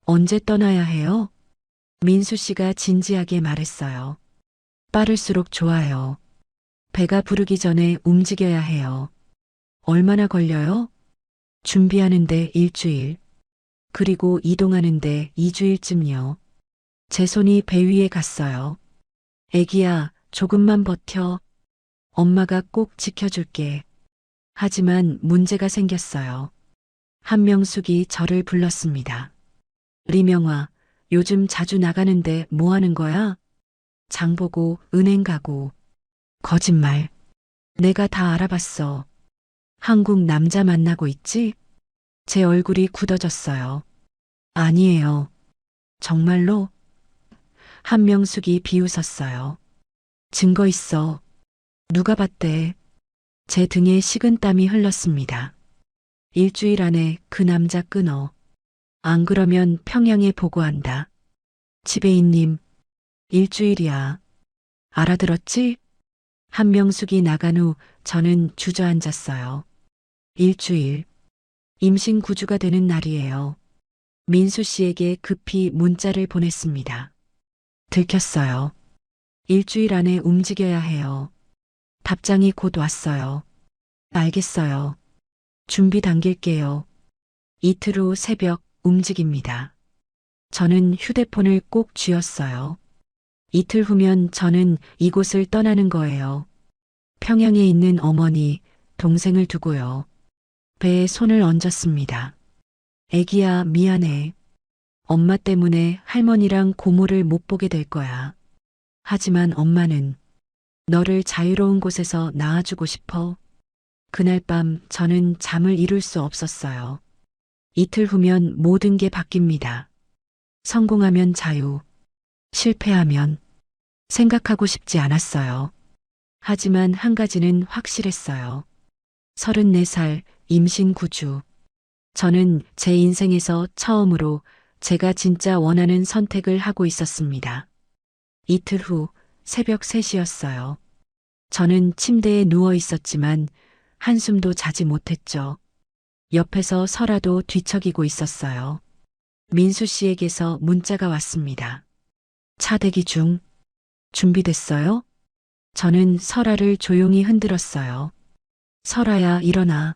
언제 떠나야 해요? 민수 씨가 진지하게 말했어요. 빠를수록 좋아요. 배가 부르기 전에 움직여야 해요. 얼마나 걸려요? 준비하는데 일주일. 그리고 이동하는데 2주일쯤요. 제 손이 배 위에 갔어요. 애기야, 조금만 버텨. 엄마가 꼭 지켜줄게. 하지만 문제가 생겼어요. 한명숙이 저를 불렀습니다. 리명아, 요즘 자주 나가는데 뭐 하는 거야? 장 보고 은행 가고. 거짓말. 내가 다 알아봤어. 한국 남자 만나고 있지? 제 얼굴이 굳어졌어요. 아니에요. 정말로? 한명숙이 비웃었어요. 증거 있어. 누가 봤대? 제 등에 식은땀이 흘렀습니다. 일주일 안에 그 남자 끊어. 안 그러면 평양에 보고한다. 지배인님, 일주일이야. 알아들었지? 한명숙이 나간 후 저는 주저앉았어요. 일주일. 임신 9주가 되는 날이에요. 민수 씨에게 급히 문자를 보냈습니다. 들켰어요. 일주일 안에 움직여야 해요. 답장이 곧 왔어요. 알겠어요. 준비 당길게요. 이틀 후 새벽 움직입니다. 저는 휴대폰을 꼭 쥐었어요. 이틀 후면 저는 이곳을 떠나는 거예요. 평양에 있는 어머니, 동생을 두고요. 배에 손을 얹었습니다. 애기야, 미안해. 엄마 때문에 할머니랑 고모를 못 보게 될 거야. 하지만 엄마는 너를 자유로운 곳에서 낳아주고 싶어. 그날 밤 저는 잠을 이룰 수 없었어요. 이틀 후면 모든 게 바뀝니다. 성공하면 자유, 실패하면 생각하고 싶지 않았어요. 하지만 한 가지는 확실했어요. 34살 임신 9주. 저는 제 인생에서 처음으로 제가 진짜 원하는 선택을 하고 있었습니다. 이틀 후 새벽 3시였어요. 저는 침대에 누워 있었지만 한숨도 자지 못했죠. 옆에서 설아도 뒤척이고 있었어요. 민수 씨에게서 문자가 왔습니다. 차 대기 중. 준비됐어요? 저는 설아를 조용히 흔들었어요. 설아야, 일어나.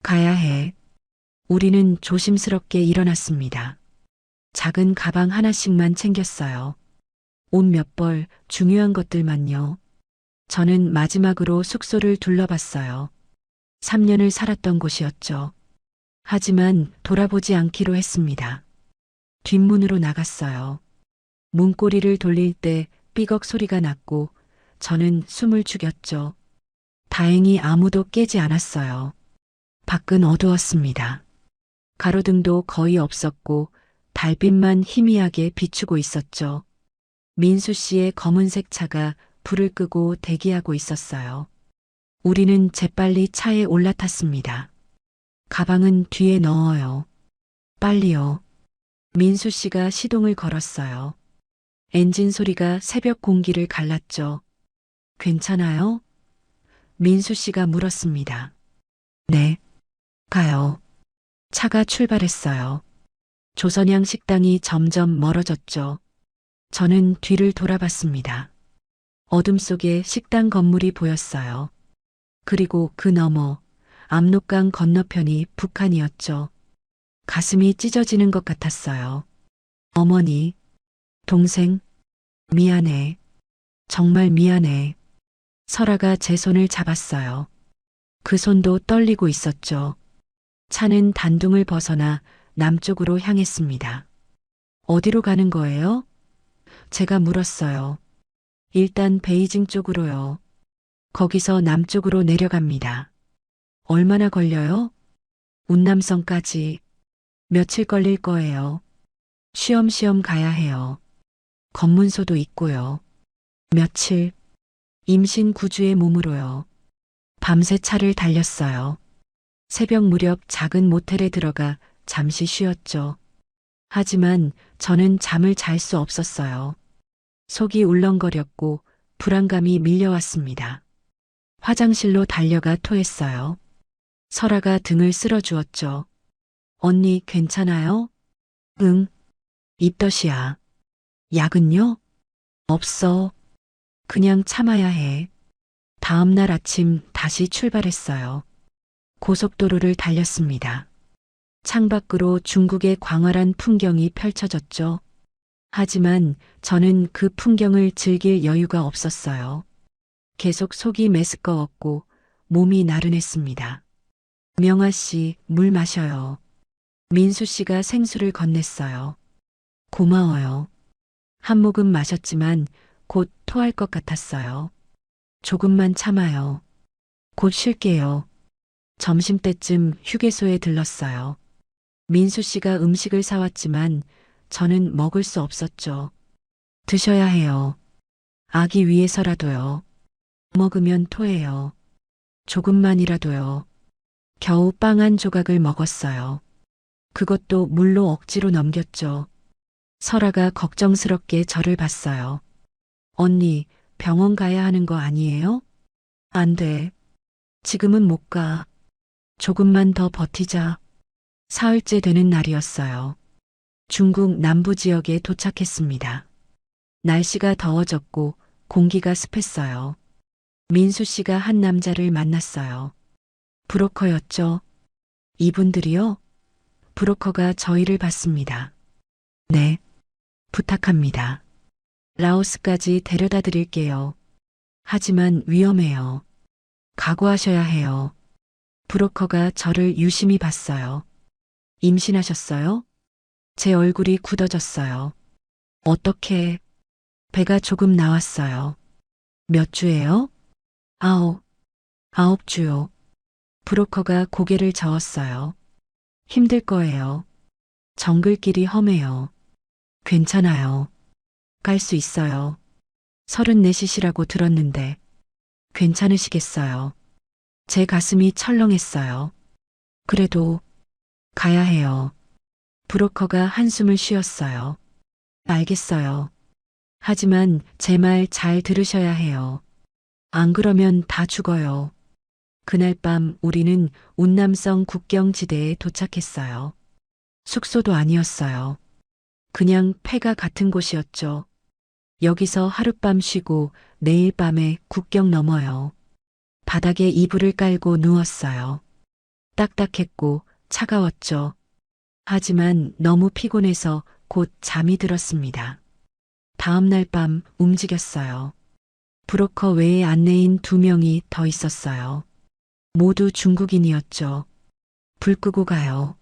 가야 해. 우리는 조심스럽게 일어났습니다. 작은 가방 하나씩만 챙겼어요. 옷 몇 벌, 중요한 것들만요. 저는 마지막으로 숙소를 둘러봤어요. 3년을 살았던 곳이었죠. 하지만 돌아보지 않기로 했습니다. 뒷문으로 나갔어요. 문고리를 돌릴 때 삐걱 소리가 났고 저는 숨을 죽였죠. 다행히 아무도 깨지 않았어요. 밖은 어두웠습니다. 가로등도 거의 없었고 달빛만 희미하게 비추고 있었죠. 민수 씨의 검은색 차가 불을 끄고 대기하고 있었어요. 우리는 재빨리 차에 올라탔습니다. 가방은 뒤에 넣어요. 빨리요. 민수 씨가 시동을 걸었어요. 엔진 소리가 새벽 공기를 갈랐죠. 괜찮아요? 민수 씨가 물었습니다. 네. 가요. 차가 출발했어요. 조선양 식당이 점점 멀어졌죠. 저는 뒤를 돌아봤습니다. 어둠 속에 식당 건물이 보였어요. 그리고 그 너머 압록강 건너편이 북한이었죠. 가슴이 찢어지는 것 같았어요. 어머니, 동생, 미안해. 정말 미안해. 설아가 제 손을 잡았어요. 그 손도 떨리고 있었죠. 차는 단둥을 벗어나 남쪽으로 향했습니다. 어디로 가는 거예요? 제가 물었어요. 일단 베이징 쪽으로요. 거기서 남쪽으로 내려갑니다. 얼마나 걸려요? 운남성까지. 며칠 걸릴 거예요. 쉬엄쉬엄 가야 해요. 검문소도 있고요. 며칠. 임신 9주의 몸으로요. 밤새 차를 달렸어요. 새벽 무렵 작은 모텔에 들어가 잠시 쉬었죠. 하지만 저는 잠을 잘 수 없었어요. 속이 울렁거렸고 불안감이 밀려왔습니다. 화장실로 달려가 토했어요. 설아가 등을 쓸어주었죠. 언니 괜찮아요? 응. 입덧이야. 약은요? 없어. 그냥 참아야 해. 다음 날 아침 다시 출발했어요. 고속도로를 달렸습니다. 창밖으로 중국의 광활한 풍경이 펼쳐졌죠. 하지만 저는 그 풍경을 즐길 여유가 없었어요. 계속 속이 메스꺼웠고 몸이 나른했습니다. 명아 씨, 물 마셔요. 민수 씨가 생수를 건넸어요. 고마워요. 한 모금 마셨지만 곧 토할 것 같았어요. 조금만 참아요. 곧 쉴게요. 점심때쯤 휴게소에 들렀어요. 민수 씨가 음식을 사왔지만 저는 먹을 수 없었죠. 드셔야 해요. 아기 위해서라도요. 먹으면 토해요. 조금만이라도요. 겨우 빵 한 조각을 먹었어요. 그것도 물로 억지로 넘겼죠. 설아가 걱정스럽게 저를 봤어요. 언니, 병원 가야 하는 거 아니에요? 안 돼. 지금은 못 가. 조금만 더 버티자. 사흘째 되는 날이었어요. 중국 남부 지역에 도착했습니다. 날씨가 더워졌고 공기가 습했어요. 민수 씨가 한 남자를 만났어요. 브로커였죠. 이분들이요? 브로커가 저희를 봤습니다. 네. 부탁합니다. 라오스까지 데려다 드릴게요. 하지만 위험해요. 각오하셔야 해요. 브로커가 저를 유심히 봤어요. 임신하셨어요? 제 얼굴이 굳어졌어요. 어떻게? 배가 조금 나왔어요. 몇 주예요? 9 주요. 브로커가 고개를 저었어요. 힘들 거예요. 정글길이 험해요. 괜찮아요. 갈 수 있어요. 34이시라고 들었는데 괜찮으시겠어요? 제 가슴이 철렁했어요. 그래도 가야 해요. 브로커가 한숨을 쉬었어요. 알겠어요. 하지만 제 말 잘 들으셔야 해요. 안 그러면 다 죽어요. 그날 밤 우리는 운남성 국경지대에 도착했어요. 숙소도 아니었어요. 그냥 폐가 같은 곳이었죠. 여기서 하룻밤 쉬고 내일 밤에 국경 넘어요. 바닥에 이불을 깔고 누웠어요. 딱딱했고 차가웠죠. 하지만 너무 피곤해서 곧 잠이 들었습니다. 다음 날 밤 움직였어요. 브로커 외에 안내인 2명이 더 있었어요. 모두 중국인이었죠. 불 끄고 가요.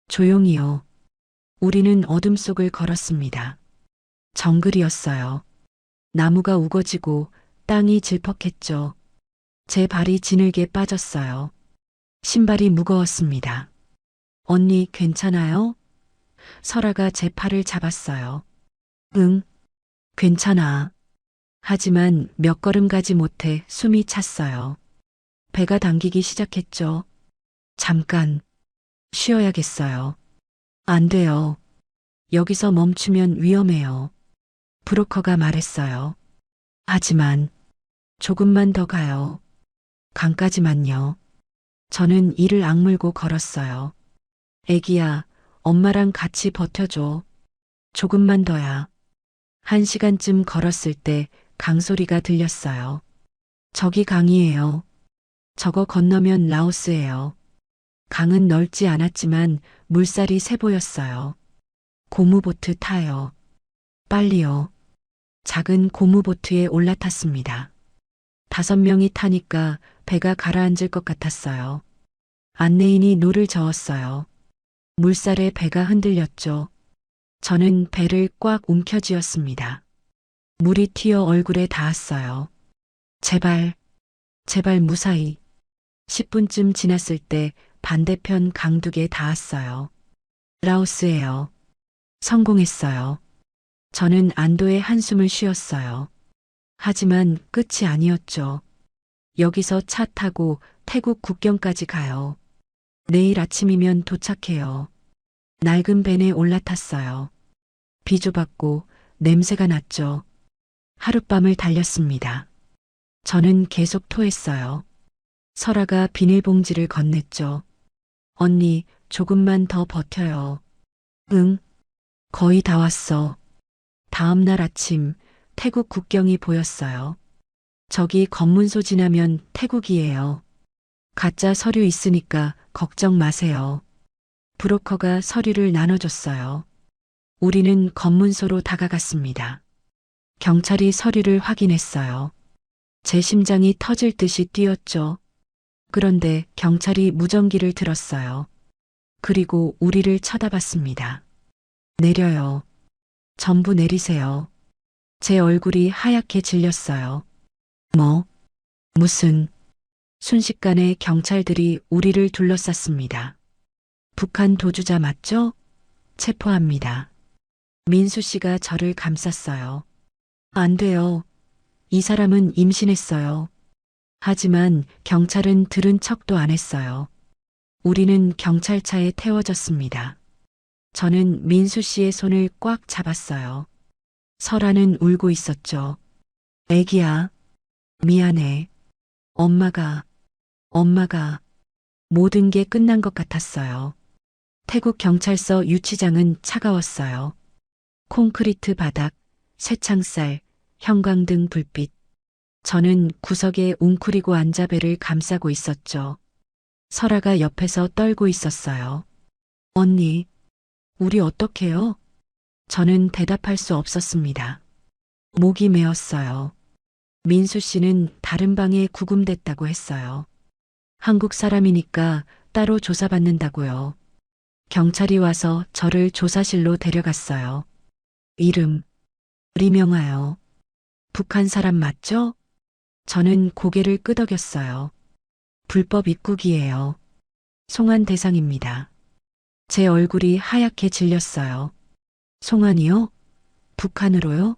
조용히요. 우리는 어둠 속을 걸었습니다. 정글이었어요. 나무가 우거지고 땅이 질퍽했죠. 제 발이 지늘게 빠졌어요. 신발이 무거웠습니다. 언니 괜찮아요? 설아가 제 팔을 잡았어요. 응, 괜찮아. 하지만 몇 걸음 가지 못해 숨이 찼어요. 배가 당기기 시작했죠. 잠깐, 쉬어야겠어요. 안 돼요. 여기서 멈추면 위험해요. 브로커가 말했어요. 하지만 조금만 더 가요. 강까지만요. 저는 이를 악물고 걸었어요. 애기야, 엄마랑 같이 버텨줘. 조금만 더야. 1시간쯤 걸었을 때 강소리가 들렸어요. 저기 강이에요. 저거 건너면 라오스예요. 강은 넓지 않았지만 물살이 새 보였어요. 고무보트 타요. 빨리요. 작은 고무보트에 올라탔습니다. 5명이 타니까 배가 가라앉을 것 같았어요. 안내인이 노를 저었어요. 물살에 배가 흔들렸죠. 저는 배를 꽉 움켜쥐었습니다. 물이 튀어 얼굴에 닿았어요. 제발, 제발 무사히. 10분쯤 지났을 때 반대편 강둑에 닿았어요. 라오스예요. 성공했어요. 저는 안도의 한숨을 쉬었어요. 하지만 끝이 아니었죠. 여기서 차 타고 태국 국경까지 가요. 내일 아침이면 도착해요. 낡은 벤에 올라탔어요. 비좁았고 냄새가 났죠. 하룻밤을 달렸습니다. 저는 계속 토했어요. 설아가 비닐봉지를 건넸죠. 언니, 조금만 더 버텨요. 응, 거의 다 왔어. 다음 날 아침 태국 국경이 보였어요. 저기 검문소 지나면 태국이에요. 가짜 서류 있으니까 걱정 마세요. 브로커가 서류를 나눠줬어요. 우리는 검문소로 다가갔습니다. 경찰이 서류를 확인했어요. 제 심장이 터질 듯이 뛰었죠. 그런데 경찰이 무전기를 들었어요. 그리고 우리를 쳐다봤습니다. 내려요. 전부 내리세요. 제 얼굴이 하얗게 질렸어요. 뭐? 무슨? 순식간에 경찰들이 우리를 둘러쌌습니다. 북한 도주자 맞죠? 체포합니다. 민수 씨가 저를 감쌌어요. 안 돼요. 이 사람은 임신했어요. 하지만 경찰은 들은 척도 안 했어요. 우리는 경찰차에 태워졌습니다. 저는 민수 씨의 손을 꽉 잡았어요. 설아는 울고 있었죠. 애기야, 미안해. 엄마가 모든 게 끝난 것 같았어요. 태국 경찰서 유치장은 차가웠어요. 콘크리트 바닥, 쇠창살, 형광등 불빛. 저는 구석에 웅크리고 앉아 배를 감싸고 있었죠. 설아가 옆에서 떨고 있었어요. 언니, 우리 어떡해요? 저는 대답할 수 없었습니다. 목이 메었어요. 민수 씨는 다른 방에 구금됐다고 했어요. 한국 사람이니까 따로 조사받는다고요. 경찰이 와서 저를 조사실로 데려갔어요. 이름, 리명아요. 북한 사람 맞죠? 저는 고개를 끄덕였어요. 불법 입국이에요. 송환 대상입니다. 제 얼굴이 하얗게 질렸어요. 송환이요? 북한으로요?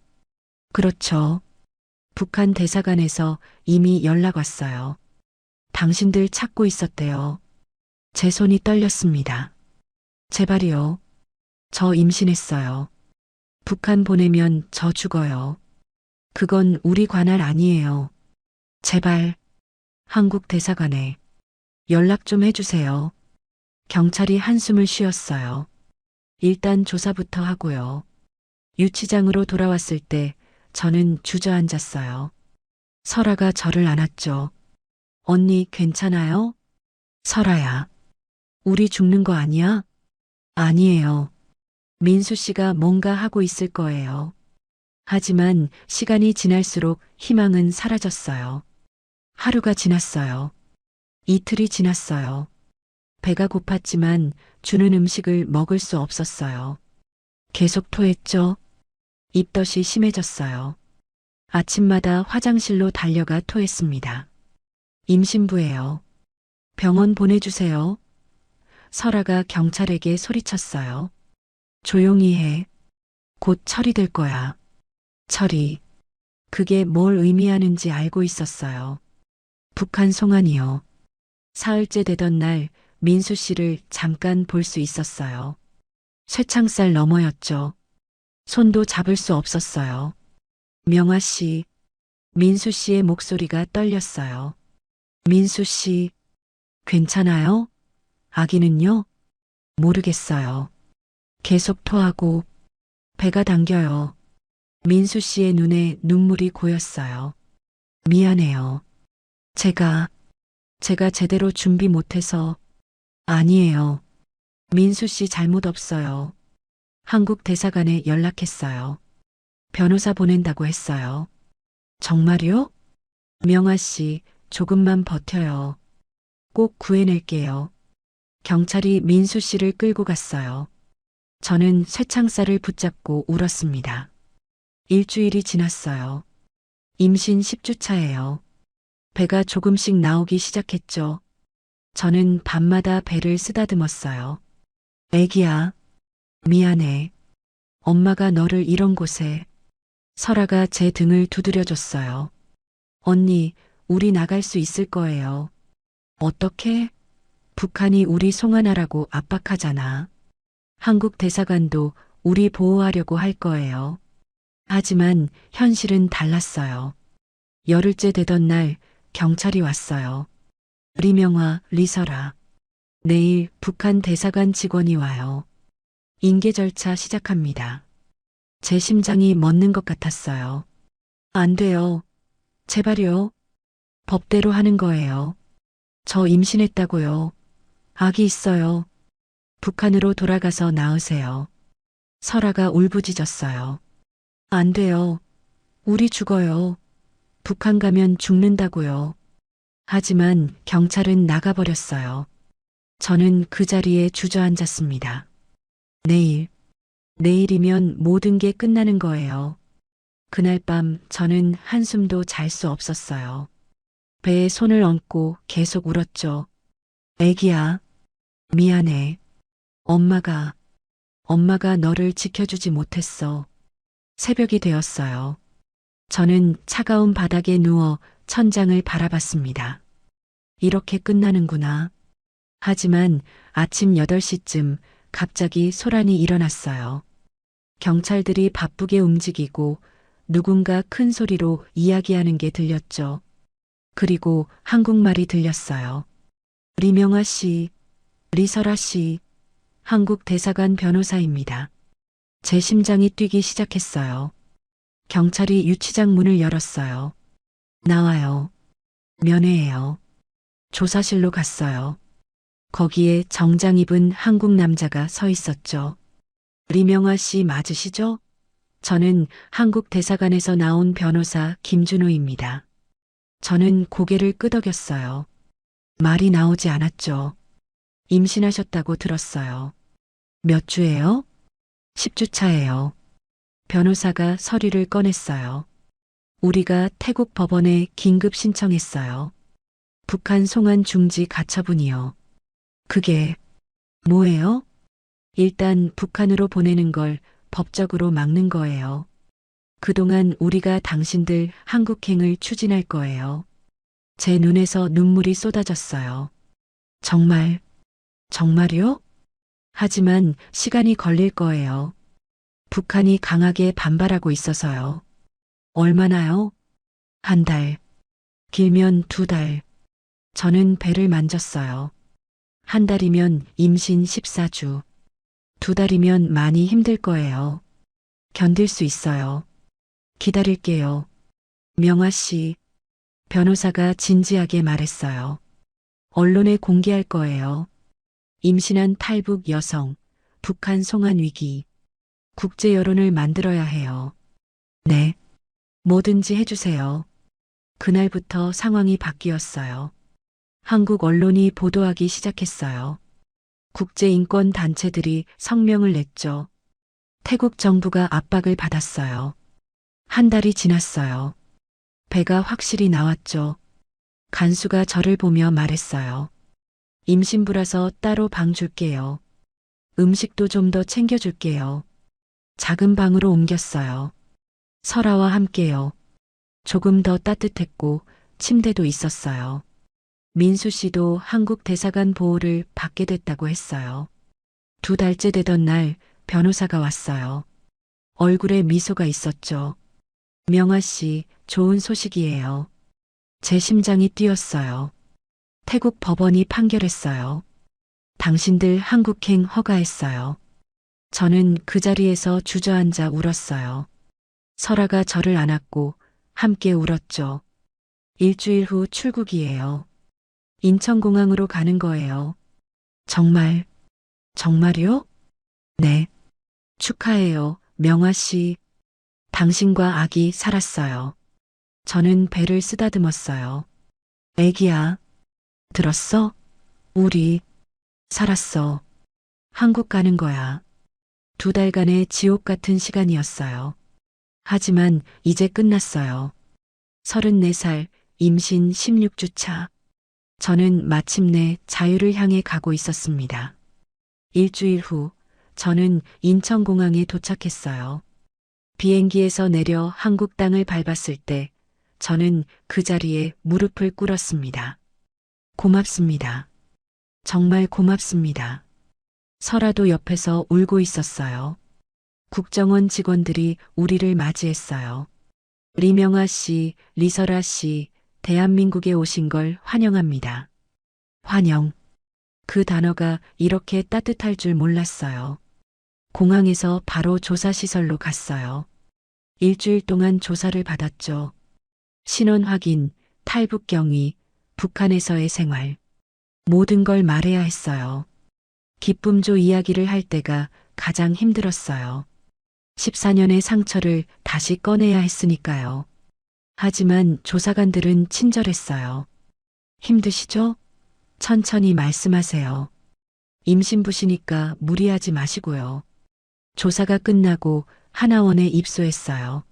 그렇죠. 북한 대사관에서 이미 연락 왔어요. 당신들 찾고 있었대요. 제 손이 떨렸습니다. 제발이요. 저 임신했어요. 북한 보내면 저 죽어요. 그건 우리 관할 아니에요. 제발, 한국 대사관에 연락 좀 해주세요. 경찰이 한숨을 쉬었어요. 일단 조사부터 하고요. 유치장으로 돌아왔을 때 저는 주저앉았어요. 설아가 저를 안았죠. 언니 괜찮아요? 설아야. 우리 죽는 거 아니야? 아니에요. 민수 씨가 뭔가 하고 있을 거예요. 하지만 시간이 지날수록 희망은 사라졌어요. 하루가 지났어요. 이틀이 지났어요. 배가 고팠지만 주는 음식을 먹을 수 없었어요. 계속 토했죠. 입덧이 심해졌어요. 아침마다 화장실로 달려가 토했습니다. 임신부예요. 병원 보내주세요. 설아가 경찰에게 소리쳤어요. 조용히 해. 곧 처리될 거야. 처리. 그게 뭘 의미하는지 알고 있었어요. 북한 송환이요. 사흘째 되던 날 민수 씨를 잠깐 볼 수 있었어요. 쇠창살 너머였죠. 손도 잡을 수 없었어요. 명아 씨, 민수 씨의 목소리가 떨렸어요. 민수 씨, 괜찮아요? 아기는요? 모르겠어요. 계속 토하고 배가 당겨요. 민수 씨의 눈에 눈물이 고였어요. 미안해요. 제가 제대로 준비 못해서. 아니에요. 민수 씨 잘못 없어요. 한국 대사관에 연락했어요. 변호사 보낸다고 했어요. 정말요? 명아 씨, 조금만 버텨요. 꼭 구해낼게요. 경찰이 민수 씨를 끌고 갔어요. 저는 쇠창살을 붙잡고 울었습니다. 일주일이 지났어요. 임신 10주 차예요. 배가 조금씩 나오기 시작했죠. 저는 밤마다 배를 쓰다듬었어요. 애기야, 미안해. 엄마가 너를 이런 곳에. 설아가 제 등을 두드려줬어요. 언니, 우리 나갈 수 있을 거예요. 어떻게? 북한이 우리 송환하라고 압박하잖아. 한국 대사관도 우리 보호하려고 할 거예요. 하지만 현실은 달랐어요. 열흘째 되던 날 경찰이 왔어요. 리명화, 리설아. 내일 북한 대사관 직원이 와요. 인계 절차 시작합니다. 제 심장이 멎는 것 같았어요. 안 돼요. 제발요. 법대로 하는 거예요. 저 임신했다고요. 아기 있어요. 북한으로 돌아가서 낳으세요. 설아가 울부짖었어요. 안 돼요. 우리 죽어요. 북한 가면 죽는다고요. 하지만 경찰은 나가버렸어요. 저는 그 자리에 주저앉았습니다. 내일이면 모든 게 끝나는 거예요. 그날 밤 저는 한숨도 잘 수 없었어요. 배에 손을 얹고 계속 울었죠. 애기야, 미안해. 엄마가 너를 지켜주지 못했어. 새벽이 되었어요. 저는 차가운 바닥에 누워 천장을 바라봤습니다. 이렇게 끝나는구나. 하지만 아침 8시쯤 갑자기 소란이 일어났어요. 경찰들이 바쁘게 움직이고 누군가 큰 소리로 이야기하는 게 들렸죠. 그리고 한국말이 들렸어요. 리명화 씨, 리설아 씨, 한국 대사관 변호사입니다. 제 심장이 뛰기 시작했어요. 경찰이 유치장 문을 열었어요. 나와요. 면회해요. 조사실로 갔어요. 거기에 정장 입은 한국 남자가 서 있었죠. 리명화 씨 맞으시죠? 저는 한국 대사관에서 나온 변호사 김준호입니다. 저는 고개를 끄덕였어요. 말이 나오지 않았죠. 임신하셨다고 들었어요. 몇 주예요? 10주 차예요. 변호사가 서류를 꺼냈어요. 우리가 태국 법원에 긴급 신청했어요. 북한 송환 중지 가처분이요. 그게 뭐예요? 일단 북한으로 보내는 걸 법적으로 막는 거예요. 그동안 우리가 당신들 한국행을 추진할 거예요. 제 눈에서 눈물이 쏟아졌어요. 정말요? 하지만 시간이 걸릴 거예요. 북한이 강하게 반발하고 있어서요. 얼마나요? 한 달. 길면 2달. 저는 배를 만졌어요. 한 달이면 임신 14주. 2달이면 많이 힘들 거예요. 견딜 수 있어요. 기다릴게요. 명화 씨. 변호사가 진지하게 말했어요. 언론에 공개할 거예요. 임신한 탈북 여성, 북한 송환 위기. 국제 여론을 만들어야 해요. 네. 뭐든지 해주세요. 그날부터 상황이 바뀌었어요. 한국 언론이 보도하기 시작했어요. 국제인권 단체들이 성명을 냈죠. 태국 정부가 압박을 받았어요. 한 달이 지났어요. 배가 확실히 나왔죠. 간수가 저를 보며 말했어요. 임신부라서 따로 방 줄게요. 음식도 좀 더 챙겨줄게요. 작은 방으로 옮겼어요. 설아와 함께요. 조금 더 따뜻했고 침대도 있었어요. 민수 씨도 한국 대사관 보호를 받게 됐다고 했어요. 2달째 되던 날 변호사가 왔어요. 얼굴에 미소가 있었죠. 명아 씨, 좋은 소식이에요. 제 심장이 뛰었어요. 태국 법원이 판결했어요. 당신들 한국행 허가했어요. 저는 그 자리에서 주저앉아 울었어요. 설아가 저를 안았고 함께 울었죠. 일주일 후 출국이에요. 인천공항으로 가는 거예요. 정말, 정말요? 네. 축하해요, 명아 씨. 당신과 아기 살았어요. 저는 배를 쓰다듬었어요. 애기야, 들었어? 우리 살았어. 한국 가는 거야. 2달간의 지옥 같은 시간이었어요. 하지만 이제 끝났어요. 34살, 임신 16주차. 저는 마침내 자유를 향해 가고 있었습니다. 일주일 후, 저는 인천공항에 도착했어요. 비행기에서 내려 한국 땅을 밟았을 때, 저는 그 자리에 무릎을 꿇었습니다. 고맙습니다. 정말 고맙습니다. 설아도 옆에서 울고 있었어요. 국정원 직원들이 우리를 맞이했어요. 리명아 씨, 리설아 씨, 대한민국에 오신 걸 환영합니다. 환영. 그 단어가 이렇게 따뜻할 줄 몰랐어요. 공항에서 바로 조사시설로 갔어요. 일주일 동안 조사를 받았죠. 신원 확인, 탈북 경위, 북한에서의 생활. 모든 걸 말해야 했어요. 기쁨조 이야기를 할 때가 가장 힘들었어요. 14년의 상처를 다시 꺼내야 했으니까요. 하지만 조사관들은 친절했어요. 힘드시죠? 천천히 말씀하세요. 임신부시니까 무리하지 마시고요. 조사가 끝나고 하나원에 입소했어요.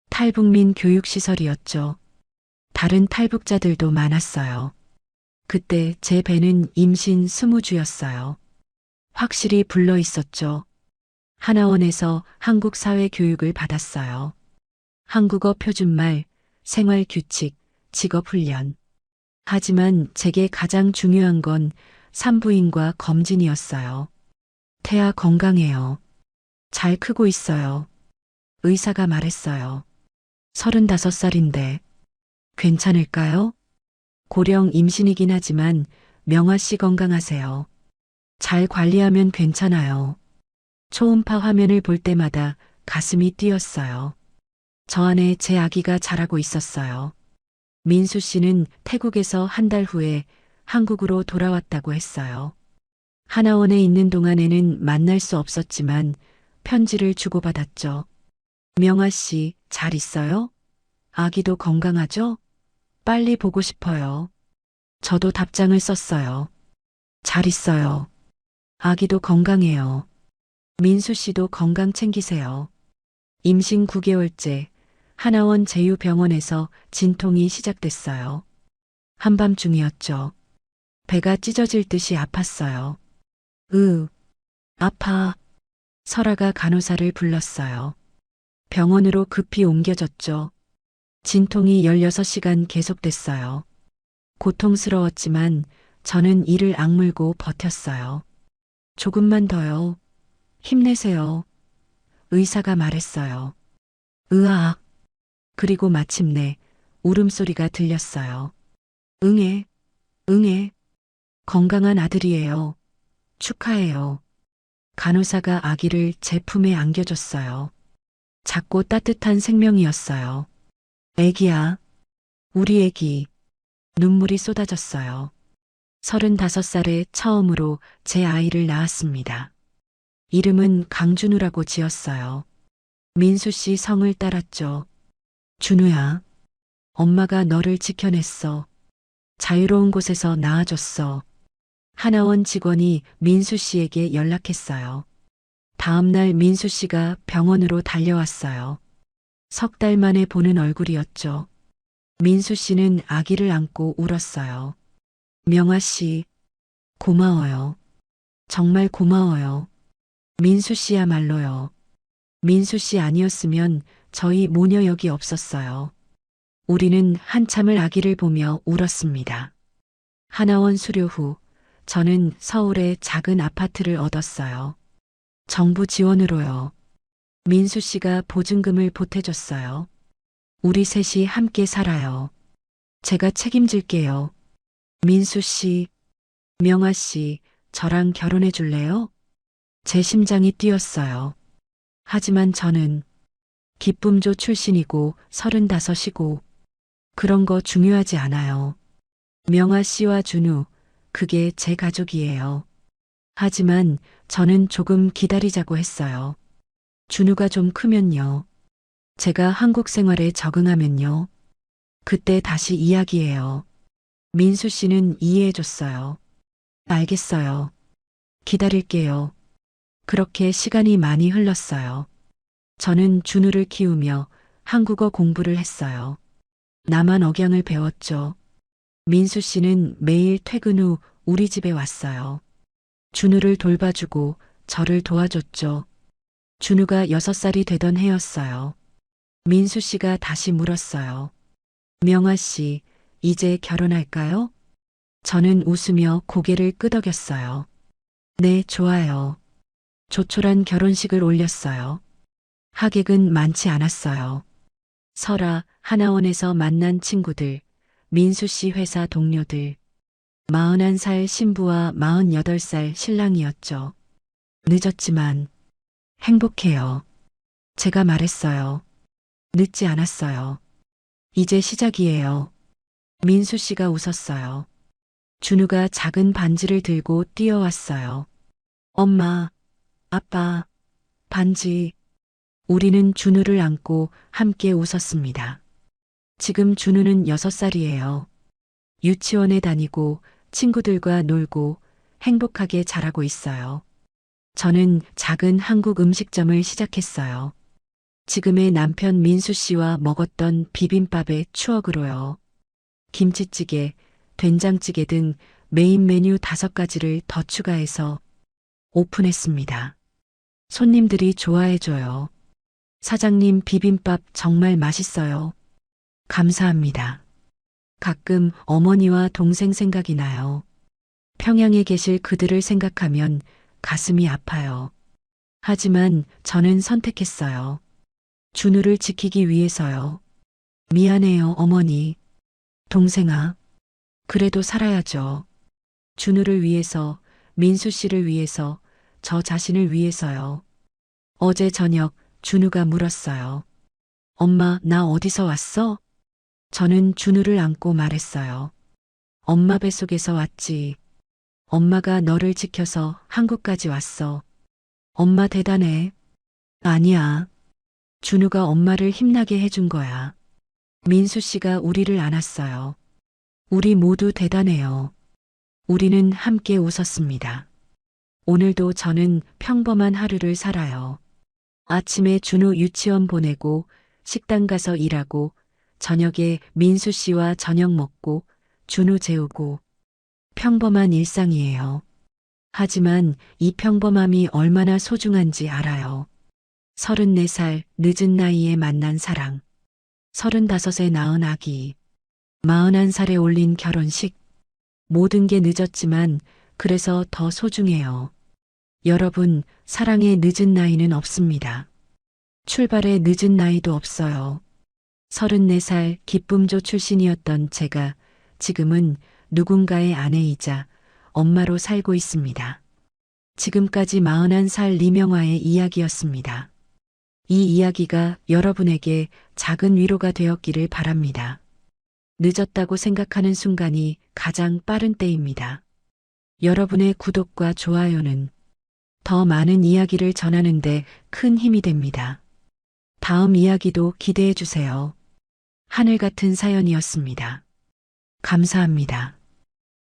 탈북민 교육시설이었죠. 다른 탈북자들도 많았어요. 그때 제 배는 임신 20주였어요. 확실히 불러 있었죠. 하나원에서 한국 사회 교육을 받았어요. 한국어 표준말, 생활 규칙, 직업 훈련. 하지만 제게 가장 중요한 건 산부인과 검진이었어요. 태아 건강해요. 잘 크고 있어요. 의사가 말했어요. 35살인데 괜찮을까요? 고령 임신이긴 하지만 명아 씨 건강하세요. 잘 관리하면 괜찮아요. 초음파 화면을 볼 때마다 가슴이 뛰었어요. 저 안에 제 아기가 자라고 있었어요. 민수 씨는 태국에서 1달 후에 한국으로 돌아왔다고 했어요. 하나원에 있는 동안에는 만날 수 없었지만 편지를 주고받았죠. 명아 씨, 잘 있어요? 아기도 건강하죠? 빨리 보고 싶어요. 저도 답장을 썼어요. 잘 있어요. 아기도 건강해요. 민수 씨도 건강 챙기세요. 임신 9개월째 하나원 제유병원에서 진통이 시작됐어요. 한밤중이었죠. 배가 찢어질 듯이 아팠어요. 아파. 설아가 간호사를 불렀어요. 병원으로 급히 옮겨졌죠. 진통이 16시간 계속됐어요. 고통스러웠지만 저는 이를 악물고 버텼어요. 조금만 더요. 힘내세요. 의사가 말했어요. 으악. 그리고 마침내 울음소리가 들렸어요. 응애, 응애. 건강한 아들이에요. 축하해요. 간호사가 아기를 제 품에 안겨줬어요. 작고 따뜻한 생명이었어요. 애기야. 우리 애기. 눈물이 쏟아졌어요. 35살에 처음으로 제 아이를 낳았습니다. 이름은 강준우라고 지었어요. 민수 씨 성을 따랐죠. 준우야. 엄마가 너를 지켜냈어. 자유로운 곳에서 낳아줬어. 하나원 직원이 민수 씨에게 연락했어요. 다음 날 민수 씨가 병원으로 달려왔어요. 3달 만에 보는 얼굴이었죠. 민수 씨는 아기를 안고 울었어요. 명아 씨, 고마워요. 정말 고마워요. 민수 씨야말로요. 민수 씨 아니었으면 저희 모녀 여기 없었어요. 우리는 한참을 아기를 보며 울었습니다. 하나원 수료 후 저는 서울에 작은 아파트를 얻었어요. 정부 지원으로요. 민수 씨가 보증금을 보태줬어요. 우리 셋이 함께 살아요. 제가 책임질게요. 민수 씨, 명아 씨, 저랑 결혼해 줄래요? 제 심장이 뛰었어요. 하지만 저는 기쁨조 출신이고 35이고 그런 거 중요하지 않아요. 명아 씨와 준우, 그게 제 가족이에요. 하지만 저는 조금 기다리자고 했어요. 준우가 좀 크면요. 제가 한국 생활에 적응하면요. 그때 다시 이야기해요. 민수 씨는 이해해줬어요. 알겠어요. 기다릴게요. 그렇게 시간이 많이 흘렀어요. 저는 준우를 키우며 한국어 공부를 했어요. 나만 억양을 배웠죠. 민수 씨는 매일 퇴근 후 우리 집에 왔어요. 준우를 돌봐주고 저를 도와줬죠. 준우가 6살이 되던 해였어요. 민수 씨가 다시 물었어요. 명아 씨, 이제 결혼할까요? 저는 웃으며 고개를 끄덕였어요. 네, 좋아요. 조촐한 결혼식을 올렸어요. 하객은 많지 않았어요. 설아, 하나원에서 만난 친구들, 민수 씨 회사 동료들, 41살 신부와 48살 신랑이었죠. 늦었지만 행복해요. 제가 말했어요. 늦지 않았어요. 이제 시작이에요. 민수 씨가 웃었어요. 준우가 작은 반지를 들고 뛰어왔어요. 엄마, 아빠, 반지. 우리는 준우를 안고 함께 웃었습니다. 지금 준우는 6살이에요. 유치원에 다니고 친구들과 놀고 행복하게 자라고 있어요. 저는 작은 한국 음식점을 시작했어요. 지금의 남편 민수 씨와 먹었던 비빔밥의 추억으로요. 김치찌개, 된장찌개 등 메인 메뉴 5가지를 더 추가해서 오픈했습니다. 손님들이 좋아해줘요. 사장님 비빔밥 정말 맛있어요. 감사합니다. 가끔 어머니와 동생 생각이 나요. 평양에 계실 그들을 생각하면 가슴이 아파요. 하지만 저는 선택했어요. 준우를 지키기 위해서요. 미안해요, 어머니. 동생아. 그래도 살아야죠. 준우를 위해서, 민수 씨를 위해서, 저 자신을 위해서요. 어제 저녁 준우가 물었어요. 엄마, 나 어디서 왔어? 저는 준우를 안고 말했어요. 엄마 뱃속에서 왔지. 엄마가 너를 지켜서 한국까지 왔어. 엄마 대단해. 아니야. 준우가 엄마를 힘나게 해준 거야. 민수 씨가 우리를 안았어요. 우리 모두 대단해요. 우리는 함께 웃었습니다. 오늘도 저는 평범한 하루를 살아요. 아침에 준우 유치원 보내고 식당 가서 일하고 저녁에 민수 씨와 저녁 먹고 준우 재우고 평범한 일상이에요. 하지만 이 평범함이 얼마나 소중한지 알아요. 34살 늦은 나이에 만난 사랑, 35에 낳은 아기, 41살에 올린 결혼식. 모든 게 늦었지만 그래서 더 소중해요. 여러분, 사랑의 늦은 나이는 없습니다. 출발의 늦은 나이도 없어요. 34살 기쁨조 출신이었던 제가 지금은 누군가의 아내이자 엄마로 살고 있습니다. 지금까지 41살 리명화의 이야기였습니다. 이 이야기가 여러분에게 작은 위로가 되었기를 바랍니다. 늦었다고 생각하는 순간이 가장 빠른 때입니다. 여러분의 구독과 좋아요는 더 많은 이야기를 전하는데 큰 힘이 됩니다. 다음 이야기도 기대해 주세요. 하늘 같은 사연이었습니다. 감사합니다.